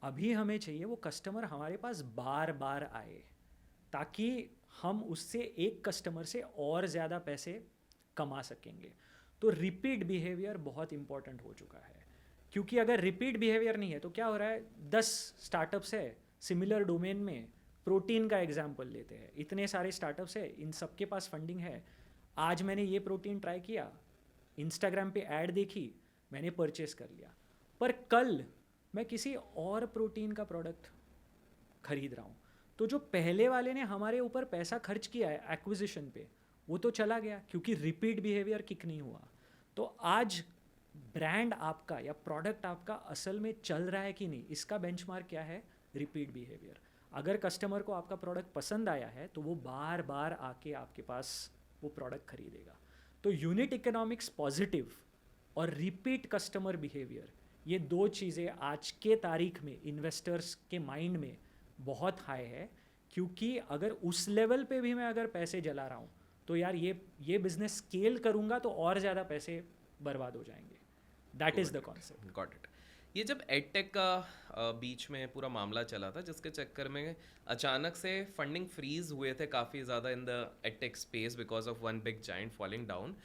अभी हमें चाहिए वो कस्टमर हमारे पास बार बार आए, ताकि हम उससे एक कस्टमर से और ज़्यादा पैसे कमा सकेंगे. तो रिपीट बिहेवियर बहुत इंपॉर्टेंट हो चुका है. क्योंकि अगर रिपीट बिहेवियर नहीं है तो क्या हो रहा है, 10 स्टार्टअप्स है सिमिलर डोमेन में. प्रोटीन का एग्जाम्पल लेते हैं, इतने सारे स्टार्टअप्स है, इन सबके पास फंडिंग है. आज मैंने ये प्रोटीन ट्राई किया, इंस्टाग्राम पे ऐड देखी, मैंने परचेस कर लिया. पर कल मैं किसी और प्रोटीन का प्रोडक्ट खरीद रहा हूँ, तो जो पहले वाले ने हमारे ऊपर पैसा खर्च किया है एक्विजिशन पे, वो तो चला गया क्योंकि रिपीट बिहेवियर किक नहीं हुआ. तो आज ब्रांड आपका या प्रोडक्ट आपका असल में चल रहा है कि नहीं, इसका बेंचमार्क क्या है? Repeat behaviour. अगर कस्टमर को आपका प्रोडक्ट पसंद आया है तो वो बार बार आके आपके पास वो प्रोडक्ट खरीदेगा. तो यूनिट इकोनॉमिक्स पॉजिटिव और रिपीट कस्टमर बिहेवियर, ये दो चीज़ें आज के तारीख में इन्वेस्टर्स के माइंड में बहुत हाई है. क्योंकि अगर उस लेवल पे भी मैं अगर पैसे जला रहा हूँ तो यार ये बिजनेस स्केल करूँगा तो और ज़्यादा पैसे बर्बाद हो जाएंगे. That is the concept. Got it. ये जब एडटेक का बीच में पूरा मामला चला था, जिसके चक्कर में अचानक से फंडिंग फ्रीज हुए थे काफ़ी ज़्यादा in the edtech space because of one big giant falling down.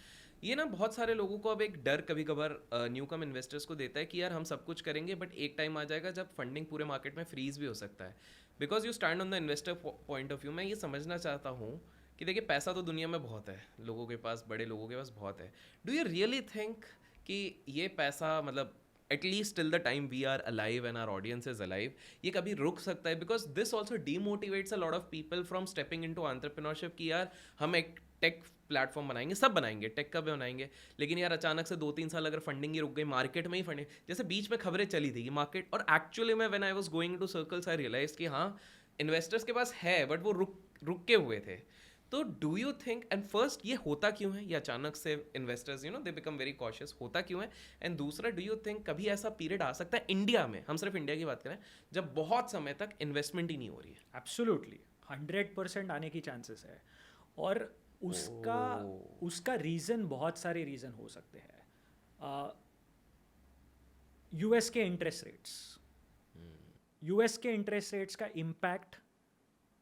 ये ना बहुत सारे लोगों को अब एक डर कभी कभार न्यू कम इन्वेस्टर्स को देता है कि यार हम सब कुछ करेंगे बट एक टाइम आ जाएगा जब फंडिंग पूरे मार्केट में फ्रीज भी हो सकता है. Because you stand on the investor point of view. मैं ये समझना चाहता हूँ कि देखिए पैसा तो दुनिया में बहुत है, लोगों के पास, बड़े लोगों के पास बहुत है. डू यू रियली थिंक कि ये पैसा, मतलब at least till the time we are alive and our audience is alive, ये कभी रुक सकता है? Because this also demotivates a lot of people from stepping into entrepreneurship कि यार हम एक टेक प्लेटफॉर्म बनाएंगे, सब बनाएंगे, टेक का भी बनाएंगे, लेकिन यार अचानक से 2-3 साल अगर फंडिंग ही रुक गई, मार्केट में ही फंडिंग, जैसे बीच में खबरें चली थी कि मार्केट, और एक्चुअली में when I was going to circles I realise कि हाँ इन्वेस्टर्स के पास है बट वो रुके हुए थे. तो do you think, and first ये होता क्यों है, ये अचानक से investors they become very cautious, होता क्यों है? एंड दूसरा, डू यू थिंक कभी ऐसा पीरियड आ सकता है इंडिया में, हम सिर्फ इंडिया की बात करें, जब बहुत समय तक इन्वेस्टमेंट ही नहीं हो रही है? एब्सोल्युटली 100% आने की चांसेस है. और उसका रीज़न, बहुत सारे रीज़न हो सकते हैं. यूएस के इंटरेस्ट रेट्स, यूएस के इंटरेस्ट रेट्स का इम्पैक्ट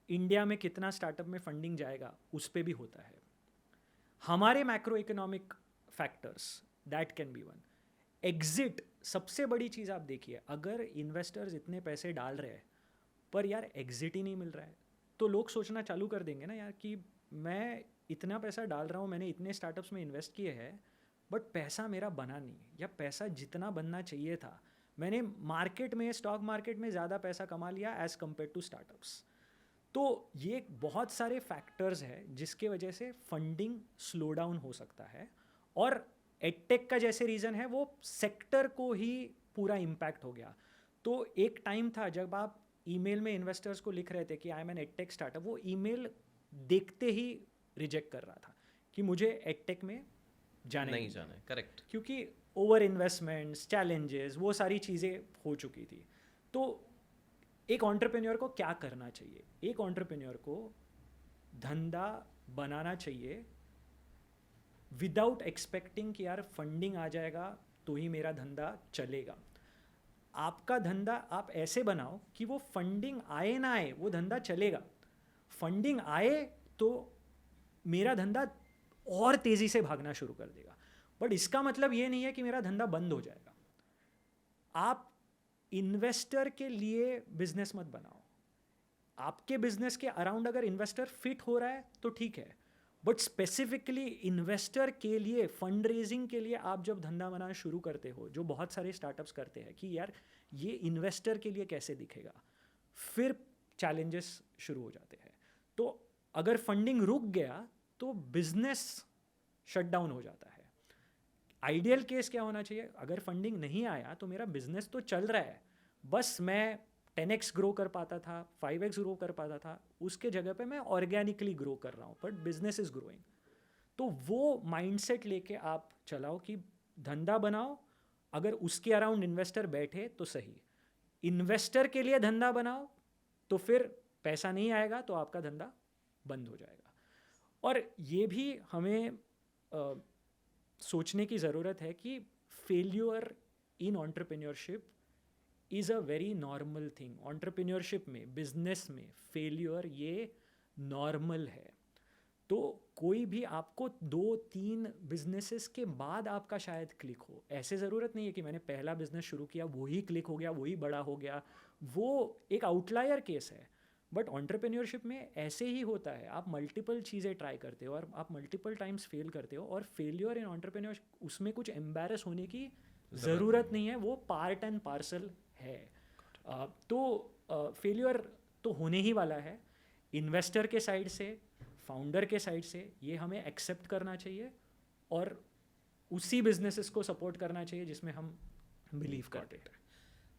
इंडिया में कितना स्टार्टअप में फंडिंग जाएगा उस पर भी होता है. हमारे macro economic factors, that can be one. Exit, सबसे बड़ी चीज़ आप देखिए, अगर इन्वेस्टर्स इतने पैसे डाल रहे हैं पर यार एग्जिट ही नहीं मिल रहा है, तो लोग सोचना चालू कर देंगे ना यार कि मैं इतना पैसा डाल रहा हूँ, मैंने इतने स्टार्टअप्स में इन्वेस्ट किए हैं बट पैसा मेरा बना नहीं, या पैसा जितना बनना चाहिए था, मैंने मार्केट में, स्टॉक मार्केट में ज़्यादा पैसा कमा लिया एज़ कम्पेयर टू स्टार्टअप्स. तो ये बहुत सारे फैक्टर्स हैं जिसके वजह से फंडिंग स्लो डाउन हो सकता है. और एडटेक का जैसे रीज़न है, वो सेक्टर को ही पूरा इम्पैक्ट हो गया। तो एक टाइम था जब आप ईमेल में इन्वेस्टर्स को लिख रहे थे कि I am an edtech startup, वो ईमेल देखते ही रिजेक्ट कर रहा था कि मुझे एडटेक में जाना ही नहीं नहीं जाना है, है, करेक्ट। क्योंकि ओवर इन्वेस्टमेंट्स, चैलेंजेस, वो सारी चीज़ें हो चुकी थी। तो एक एंटरप्रेन्योर को क्या करना चाहिए? एक एंटरप्रेन्योर को धंधा बनाना चाहिए विदाउट एक्सपेक्टिंग कि यार फंडिंग आ जाएगा तो ही मेरा धंधा चलेगा। आपका धंधा आप ऐसे बनाओ कि वो फंडिंग आए ना आए वो धंधा चलेगा। फंडिंग आए तो मेरा धंधा और तेज़ी से भागना शुरू कर देगा, बट इसका मतलब ये नहीं है कि मेरा धंधा बंद हो जाएगा। आप इन्वेस्टर के लिए बिजनेस मत बनाओ। आपके बिजनेस के अराउंड अगर इन्वेस्टर फिट हो रहा है तो ठीक है, बट स्पेसिफिकली इन्वेस्टर के लिए, फंड रेजिंग के लिए आप जब धंधा बनाना शुरू करते हो, जो बहुत सारे स्टार्टअप्स करते हैं कि यार ये इन्वेस्टर के लिए कैसे दिखेगा, फिर चैलेंजेस शुरू हो जाते हैं। तो अगर फंडिंग रुक गया तो बिजनेस शट डाउन हो जाता है। आइडियल केस क्या होना चाहिए? अगर फंडिंग नहीं आया तो मेरा बिजनेस तो चल रहा है, बस मैं 10x ग्रो कर पाता था, 5x ग्रो कर पाता था, उसके जगह पे मैं ऑर्गेनिकली ग्रो कर रहा हूँ, बट बिजनेस इज ग्रोइंग। तो वो माइंडसेट लेके आप चलाओ कि धंधा बनाओ, अगर उसके अराउंड इन्वेस्टर बैठे तो सही। इन्वेस्टर के लिए धंधा बनाओ तो फिर पैसा नहीं आएगा तो आपका धंधा बंद हो जाएगा। और ये भी हमें सोचने की ज़रूरत है कि failure in entrepreneurship is a very normal thing. Entrepreneurship में, बिजनेस में फेल्यूर ये नॉर्मल है। तो कोई भी आपको 2-3 बिजनेसेस के बाद आपका शायद क्लिक हो, ऐसे ज़रूरत नहीं है कि मैंने पहला बिजनेस शुरू किया वही क्लिक हो गया, वही बड़ा हो गया, वो एक आउटलायर केस है। बट एंटरप्रेन्योरशिप में ऐसे ही होता है, आप मल्टीपल चीज़ें ट्राई करते हो और आप मल्टीपल टाइम्स फेल करते हो, और फेलियर इन एंटरप्रेन्योरशिप उसमें कुछ एम्बैरस होने की ज़रूरत नहीं है, वो पार्ट एंड पार्सल है। तो फेलियर तो होने ही वाला है, इन्वेस्टर के साइड से, फाउंडर के साइड से, ये हमें एक्सेप्ट करना चाहिए और उसी बिजनेसेस को सपोर्ट करना चाहिए जिसमें हम बिलीव करते हैं।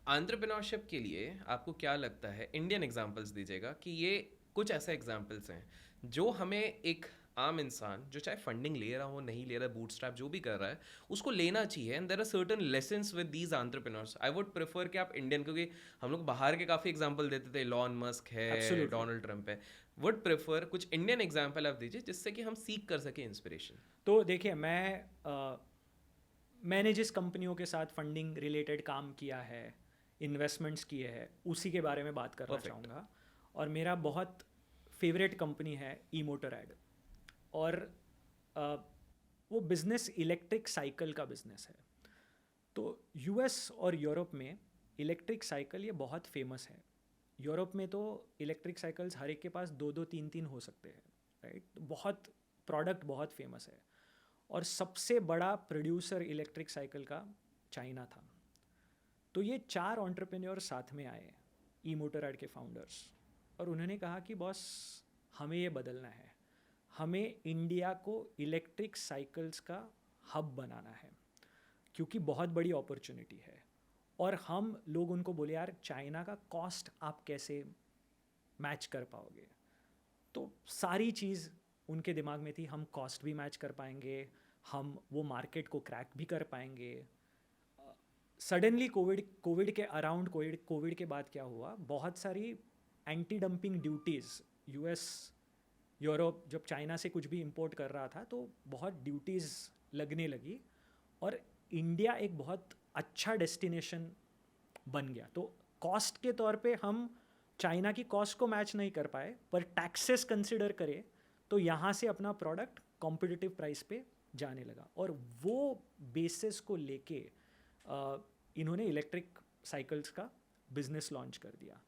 एंटरप्रेन्योरशिप के लिए आपको क्या लगता है, इंडियन एग्जांपल्स दीजिएगा कि ये कुछ ऐसे एग्जांपल्स हैं जो हमें एक आम इंसान जो चाहे फंडिंग ले रहा हो नहीं ले रहा, बूटस्ट्रैप जो भी कर रहा है, उसको लेना चाहिए। And there are certain lessons with these entrepreneurs. I would prefer कि आप इंडियन, क्योंकि हम लोग बाहर के काफ़ी एग्जांपल देते थे, इलॉन मस्क है, Absolutely. डोनाल्ड ट्रंप है, वुड प्रेफर कुछ इंडियन एग्जांपल आप दीजिए जिससे कि हम सीख कर सकें इंस्पिरेशन। तो देखिए, मैंने जिस कंपनियों के साथ फंडिंग रिलेटेड काम किया है, इन्वेस्टमेंट्स किए हैं, उसी के बारे में बात करना Perfect. चाहूँगा। और मेरा बहुत फेवरेट कंपनी है ई मोटर एड, और वो बिज़नेस इलेक्ट्रिक साइकिल का बिज़नेस है। तो यूएस और यूरोप में इलेक्ट्रिक साइकिल ये बहुत फेमस है। यूरोप में तो इलेक्ट्रिक साइकिल्स हर एक के पास 2-2, 3-3 हो सकते हैं, राइट? बहुत प्रोडक्ट बहुत फेमस है, और सबसे बड़ा प्रोड्यूसर इलेक्ट्रिक साइकिल का चाइना था। तो ये 4 एंटरप्रेन्योर साथ में आए, ई मोटर एड के फाउंडर्स, और उन्होंने कहा कि बॉस हमें ये बदलना है, हमें इंडिया को इलेक्ट्रिक साइकिल्स का हब बनाना है, क्योंकि बहुत बड़ी अपॉर्चुनिटी है। और हम लोग उनको बोले यार चाइना का कॉस्ट आप कैसे मैच कर पाओगे? तो सारी चीज़ उनके दिमाग में थी, हम कॉस्ट भी मैच कर पाएंगे, हम वो मार्केट को क्रैक भी कर पाएंगे। सडनली कोविड के अराउंड, कोविड के बाद क्या हुआ, बहुत सारी anti dumping duties, US Europe जब चाइना से कुछ भी इंपोर्ट कर रहा था तो बहुत ड्यूटीज़ लगने लगी, और इंडिया एक बहुत अच्छा डेस्टिनेशन बन गया। तो कॉस्ट के तौर पे हम चाइना की कॉस्ट को मैच नहीं कर पाए, पर टैक्सेस कंसिडर करें तो यहाँ से अपना प्रोडक्ट कॉम्पिटिटिव प्राइस पे जाने लगा, और वो बेसिस को लेके इन्होंने इलेक्ट्रिक साइकिल्स का बिजनेस लॉन्च कर दिया।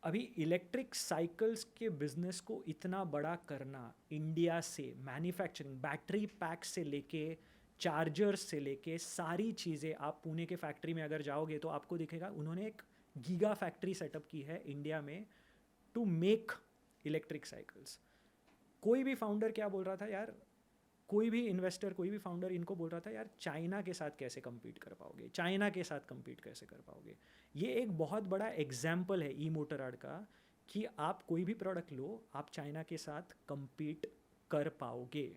अभी इलेक्ट्रिक साइकिल्स के बिजनेस को इतना बड़ा करना, इंडिया से मैन्युफैक्चरिंग, बैटरी पैक से लेके चार्जर्स से लेके सारी चीज़ें, आप पुणे के फैक्ट्री में अगर जाओगे तो आपको दिखेगा उन्होंने एक गीगा फैक्ट्री सेटअप की है इंडिया में टू मेक इलेक्ट्रिक साइकिल्स। कोई भी फाउंडर क्या बोल रहा था, यार कोई भी इन्वेस्टर, कोई भी फाउंडर इनको बोल रहा था यार चाइना के साथ कैसे compete कर पाओगे, चाइना के साथ compete कैसे कर पाओगे। ये एक बहुत बड़ा एग्जाम्पल है ई मोटर आर्ट का कि आप कोई भी प्रोडक्ट लो, आप चाइना के साथ compete कर पाओगे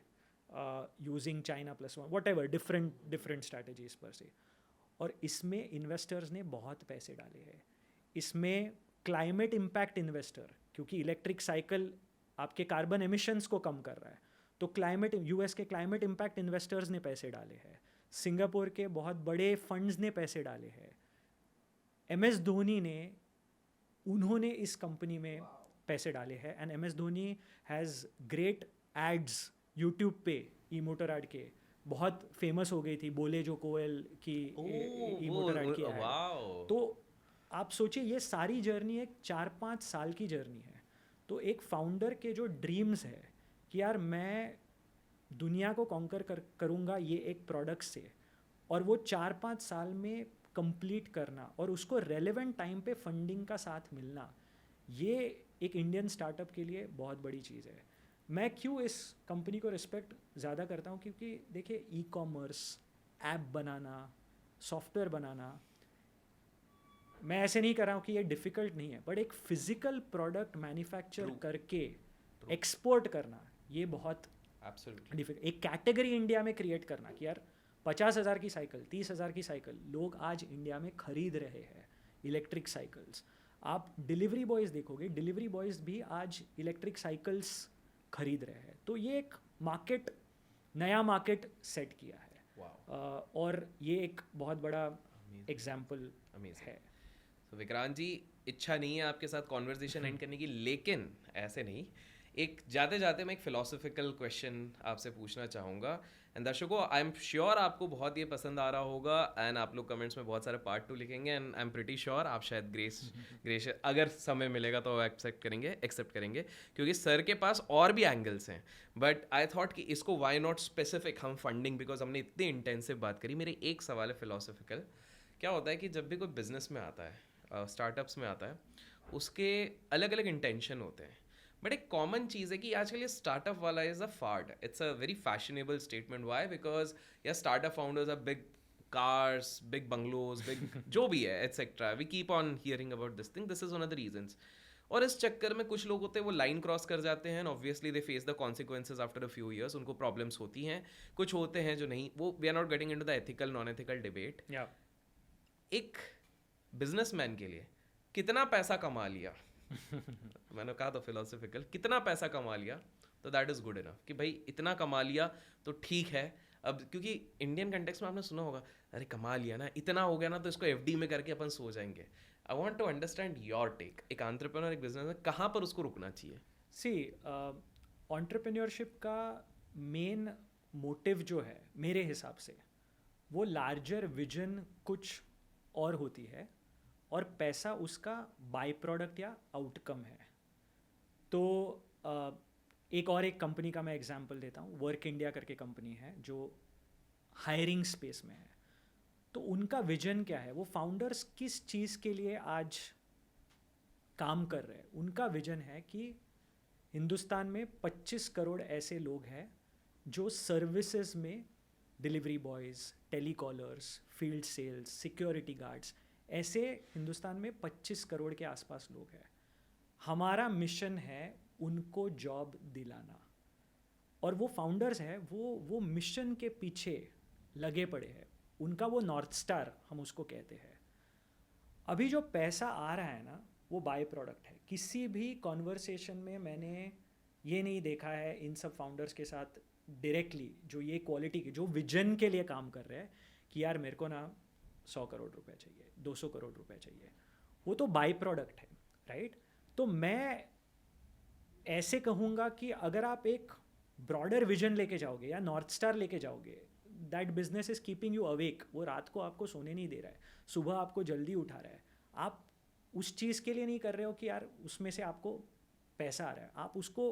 using China plus one what ever different strategies पर से। और इसमें इन्वेस्टर्स ने बहुत पैसे डाले हैं। इसमें क्लाइमेट इम्पैक्ट इन्वेस्टर, क्योंकि इलेक्ट्रिक साइकिल आपके कार्बन एमिशंस को कम कर रहा है, तो क्लाइमेट यूएस के क्लाइमेट इम्पैक्ट इन्वेस्टर्स ने पैसे डाले हैं, सिंगापुर के बहुत बड़े फंड्स ने पैसे डाले हैं, MS धोनी ने, उन्होंने इस कंपनी में पैसे डाले हैं। And MS Dhoni has great ads YouTube पे ई मोटर आर्ट के, बहुत फेमस हो गई थी, बोले जो कोयल की ई मोटर आर्ट की ad। तो आप सोचिए ये सारी जर्नी एक 4-5 साल की जर्नी है। तो एक फाउंडर के जो ड्रीम्स है कि यार मैं दुनिया को कॉन्कर करूँगा ये एक प्रोडक्ट से, और वो 4-5 साल में कंप्लीट करना और उसको रेलेवेंट टाइम पे फंडिंग का साथ मिलना, ये एक इंडियन स्टार्टअप के लिए बहुत बड़ी चीज़ है। मैं क्यों इस कंपनी को रिस्पेक्ट ज़्यादा करता हूँ, क्योंकि देखिए ई कॉमर्स, ऐप बनाना, सॉफ्टवेयर बनाना, मैं ऐसे नहीं कर रहा हूँ कि ये डिफ़िकल्ट नहीं है, बट एक फिज़िकल प्रोडक्ट मैन्युफैक्चर करके एक्सपोर्ट करना ये बहुत डिफिकल्ट। एक कैटेगरी इंडिया में क्रिएट करना कि यार 50,000 की साइकिल, 30,000 की साइकिल लोग आज इंडिया में खरीद रहे हैं, इलेक्ट्रिक साइकिल्स। आप डिलीवरी बॉयज़ देखोगे, डिलीवरी बॉयज़ भी आज इलेक्ट्रिक साइकिल्स खरीद रहे हैं। तो ये एक मार्केट, नया मार्केट सेट किया है। और ये एक बहुत बड़ा एग्जाम्पल है। तो विक्रांत जी, इच्छा नहीं है आपके साथ कॉन्वर्जेशन एंड करने की, लेकिन ऐसे नहीं, एक जाते जाते मैं एक फिलोसफिकल क्वेश्चन आपसे पूछना चाहूँगा। एंड दर्शकों, आई एम श्योर आपको बहुत ये पसंद आ रहा होगा, एंड आप लोग कमेंट्स में बहुत सारे पार्ट 2 लिखेंगे, and I am pretty sure आप शायद ग्रेस अगर समय मिलेगा तो एक्सेप्ट करेंगे क्योंकि सर के पास और भी एंगल्स हैं। बट आई थॉट कि इसको वाई नॉट स्पेसिफिक हम फंडिंग, बिकॉज हमने इतनी इंटेंसिव बात करी। मेरे एक सवाल है फिलोसफिकल, क्या होता है कि जब भी कोई बिजनेस में आता है, स्टार्टअप्स में आता है, उसके अलग अलग इंटेंशन होते हैं, बट एक कॉमन चीज़ है कि आजकल ये स्टार्टअप वाला is a fad, it's a very fashionable statement. Why? Because या startup founders are big cars, big bungalows, big जो भी है etcetera, we keep on hearing about this thing, this is one of the reasons. और इस चक्कर में कुछ लोग होते हैं वो लाइन क्रॉस कर जाते हैं, obviously they face the consequences after a few years, उनको प्रॉब्लम्स होती हैं। कुछ होते हैं जो नहीं, वो we are not getting into the ethical non ethical debate. एक बिजनेसमैन के लिए कितना पैसा कमा लिया मैंने कहा तो फिलोसफिकल, कितना पैसा कमा लिया तो दैट इज़ गुड इनफ, कि भाई इतना कमा लिया तो ठीक है। अब क्योंकि इंडियन कंटेक्स्ट में आपने सुना होगा, अरे कमा लिया ना, इतना हो गया ना तो इसको एफडी में करके अपन सो जाएंगे। I want to understand your take, एक एंटरप्रेन्योर, एक बिजनेस में कहाँ पर उसको रुकना चाहिए? सी एंटरप्रेन्योरशिप का मेन मोटिव जो है मेरे हिसाब से, वो लार्जर विजन कुछ और होती है, और पैसा उसका बाय प्रोडक्ट या आउटकम है। तो एक कंपनी का मैं एग्जांपल देता हूँ, वर्क इंडिया करके कंपनी है जो हायरिंग स्पेस में है। तो उनका विजन क्या है, वो फाउंडर्स किस चीज़ के लिए आज काम कर रहे हैं? उनका विजन है कि हिंदुस्तान में 25 करोड़ ऐसे लोग हैं जो सर्विसेज में, delivery boys, telecallers, field sales, security guards, ऐसे हिंदुस्तान में 25 करोड़ के आसपास लोग हैं। हमारा मिशन है उनको जॉब दिलाना, और वो फाउंडर्स हैं, वो मिशन के पीछे लगे पड़े हैं। उनका वो नॉर्थ स्टार हम उसको कहते हैं। अभी जो पैसा आ रहा है ना, वो बाय प्रोडक्ट है। किसी भी कॉन्वर्सेशन में मैंने ये नहीं देखा है इन सब फाउंडर्स के साथ डायरेक्टली, जो ये क्वालिटी के, जो विजन के लिए काम कर रहे हैं कि यार मेरे को ना 100 करोड़ रुपए चाहिए, 200 करोड़ रुपए चाहिए, वो तो बाय प्रोडक्ट है, राइट? तो मैं ऐसे कहूँगा कि अगर आप एक ब्रॉडर विजन लेके जाओगे या नॉर्थ स्टार लेके जाओगे, that business is keeping you awake, वो रात को आपको सोने नहीं दे रहा है, सुबह आपको जल्दी उठा रहा है। आप उस चीज़ के लिए नहीं कर रहे हो कि यार उसमें से आपको पैसा आ रहा है, आप उसको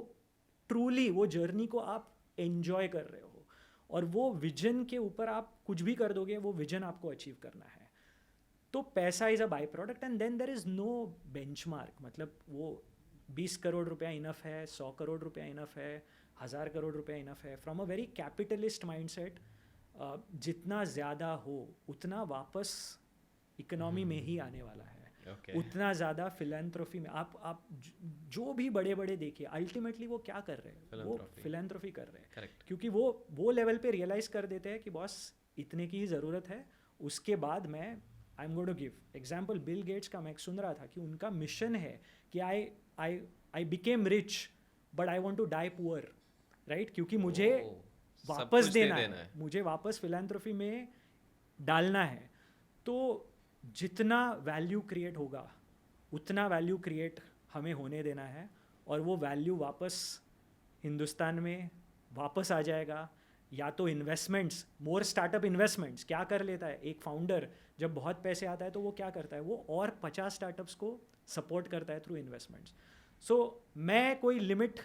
ट्रूली, वो जर्नी को आप एन्जॉय कर रहे हो, और वो विजन के ऊपर आप कुछ भी कर दोगे, वो विजन आपको अचीव करना है। तो पैसा is a by product, and then there is no benchmark, मतलब वो 20 करोड़ रुपया इनफ है, 100 करोड़ रुपया इनफ है, 1000 करोड़ रुपया इनफ है। From a very capitalist mindset, जितना ज़्यादा हो उतना वापस इकोनॉमी में ही आने वाला है। Okay. उतना ज़्यादा फिलेंथ्रोफी में आप जो भी बड़े बड़े देखिए, अल्टीमेटली वो क्या कर रहे हैं, वो Philanthropy. फिलेंथ्रोफी कर रहे हैं। Correct. क्योंकि वो लेवल पे रियलाइज़ कर देते हैं कि बॉस इतने की ही ज़रूरत है, उसके बाद मैं I am going to give example. Bill Gates का मैं सुन रहा था कि उनका मिशन है कि I became rich but I want to die poor, right? क्योंकि मुझे Oh, सब वापस कुछ दे देना देना है, है। मुझे वापस फिलेंथ्रोफी में डालना है। तो जितना वैल्यू क्रिएट होगा उतना वैल्यू क्रिएट हमें होने देना है, और वो वैल्यू वापस हिंदुस्तान में वापस आ जाएगा। या तो इन्वेस्टमेंट्स, मोर स्टार्टअप इन्वेस्टमेंट्स। क्या कर लेता है एक फाउंडर, जब बहुत पैसे आता है तो वो क्या करता है, वो और 50 स्टार्टअप्स को सपोर्ट करता है थ्रू इन्वेस्टमेंट्स। सो मैं कोई लिमिट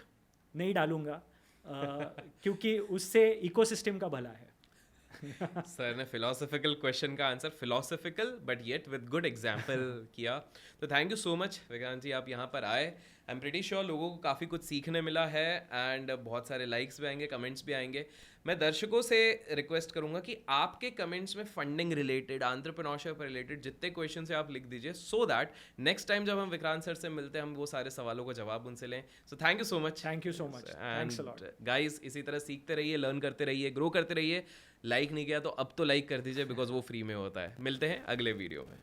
नहीं डालूंगा, क्योंकि उससे इकोसिस्टम का भला है। सर ने फिलोसफिकल क्वेश्चन का answer philosophical but yet with good example किया। तो thank you so much Vikrant ji, आप यहाँ पर आए। आई एम प्रीटी श्योर लोगों को काफ़ी कुछ सीखने मिला है, एंड बहुत सारे लाइक्स भी आएंगे, कमेंट्स भी आएंगे। मैं दर्शकों से रिक्वेस्ट करूंगा कि आपके कमेंट्स में फंडिंग रिलेटेड, एंटरप्रेन्योरशिप रिलेटेड जितने क्वेश्चन से आप लिख दीजिए, सो दैट नेक्स्ट टाइम जब हम विक्रांत सर से मिलते हैं हम वो सारे सवालों का जवाब उनसे लें। So thank you so much. Thank you so much, thanks a lot guys, इसी तरह सीखते रहिए, लर्न करते रहिए, ग्रो करते रहिए। लाइक नहीं किया तो अब तो लाइक कर दीजिए, बिकॉज वो फ्री में होता है। मिलते हैं अगले वीडियो में।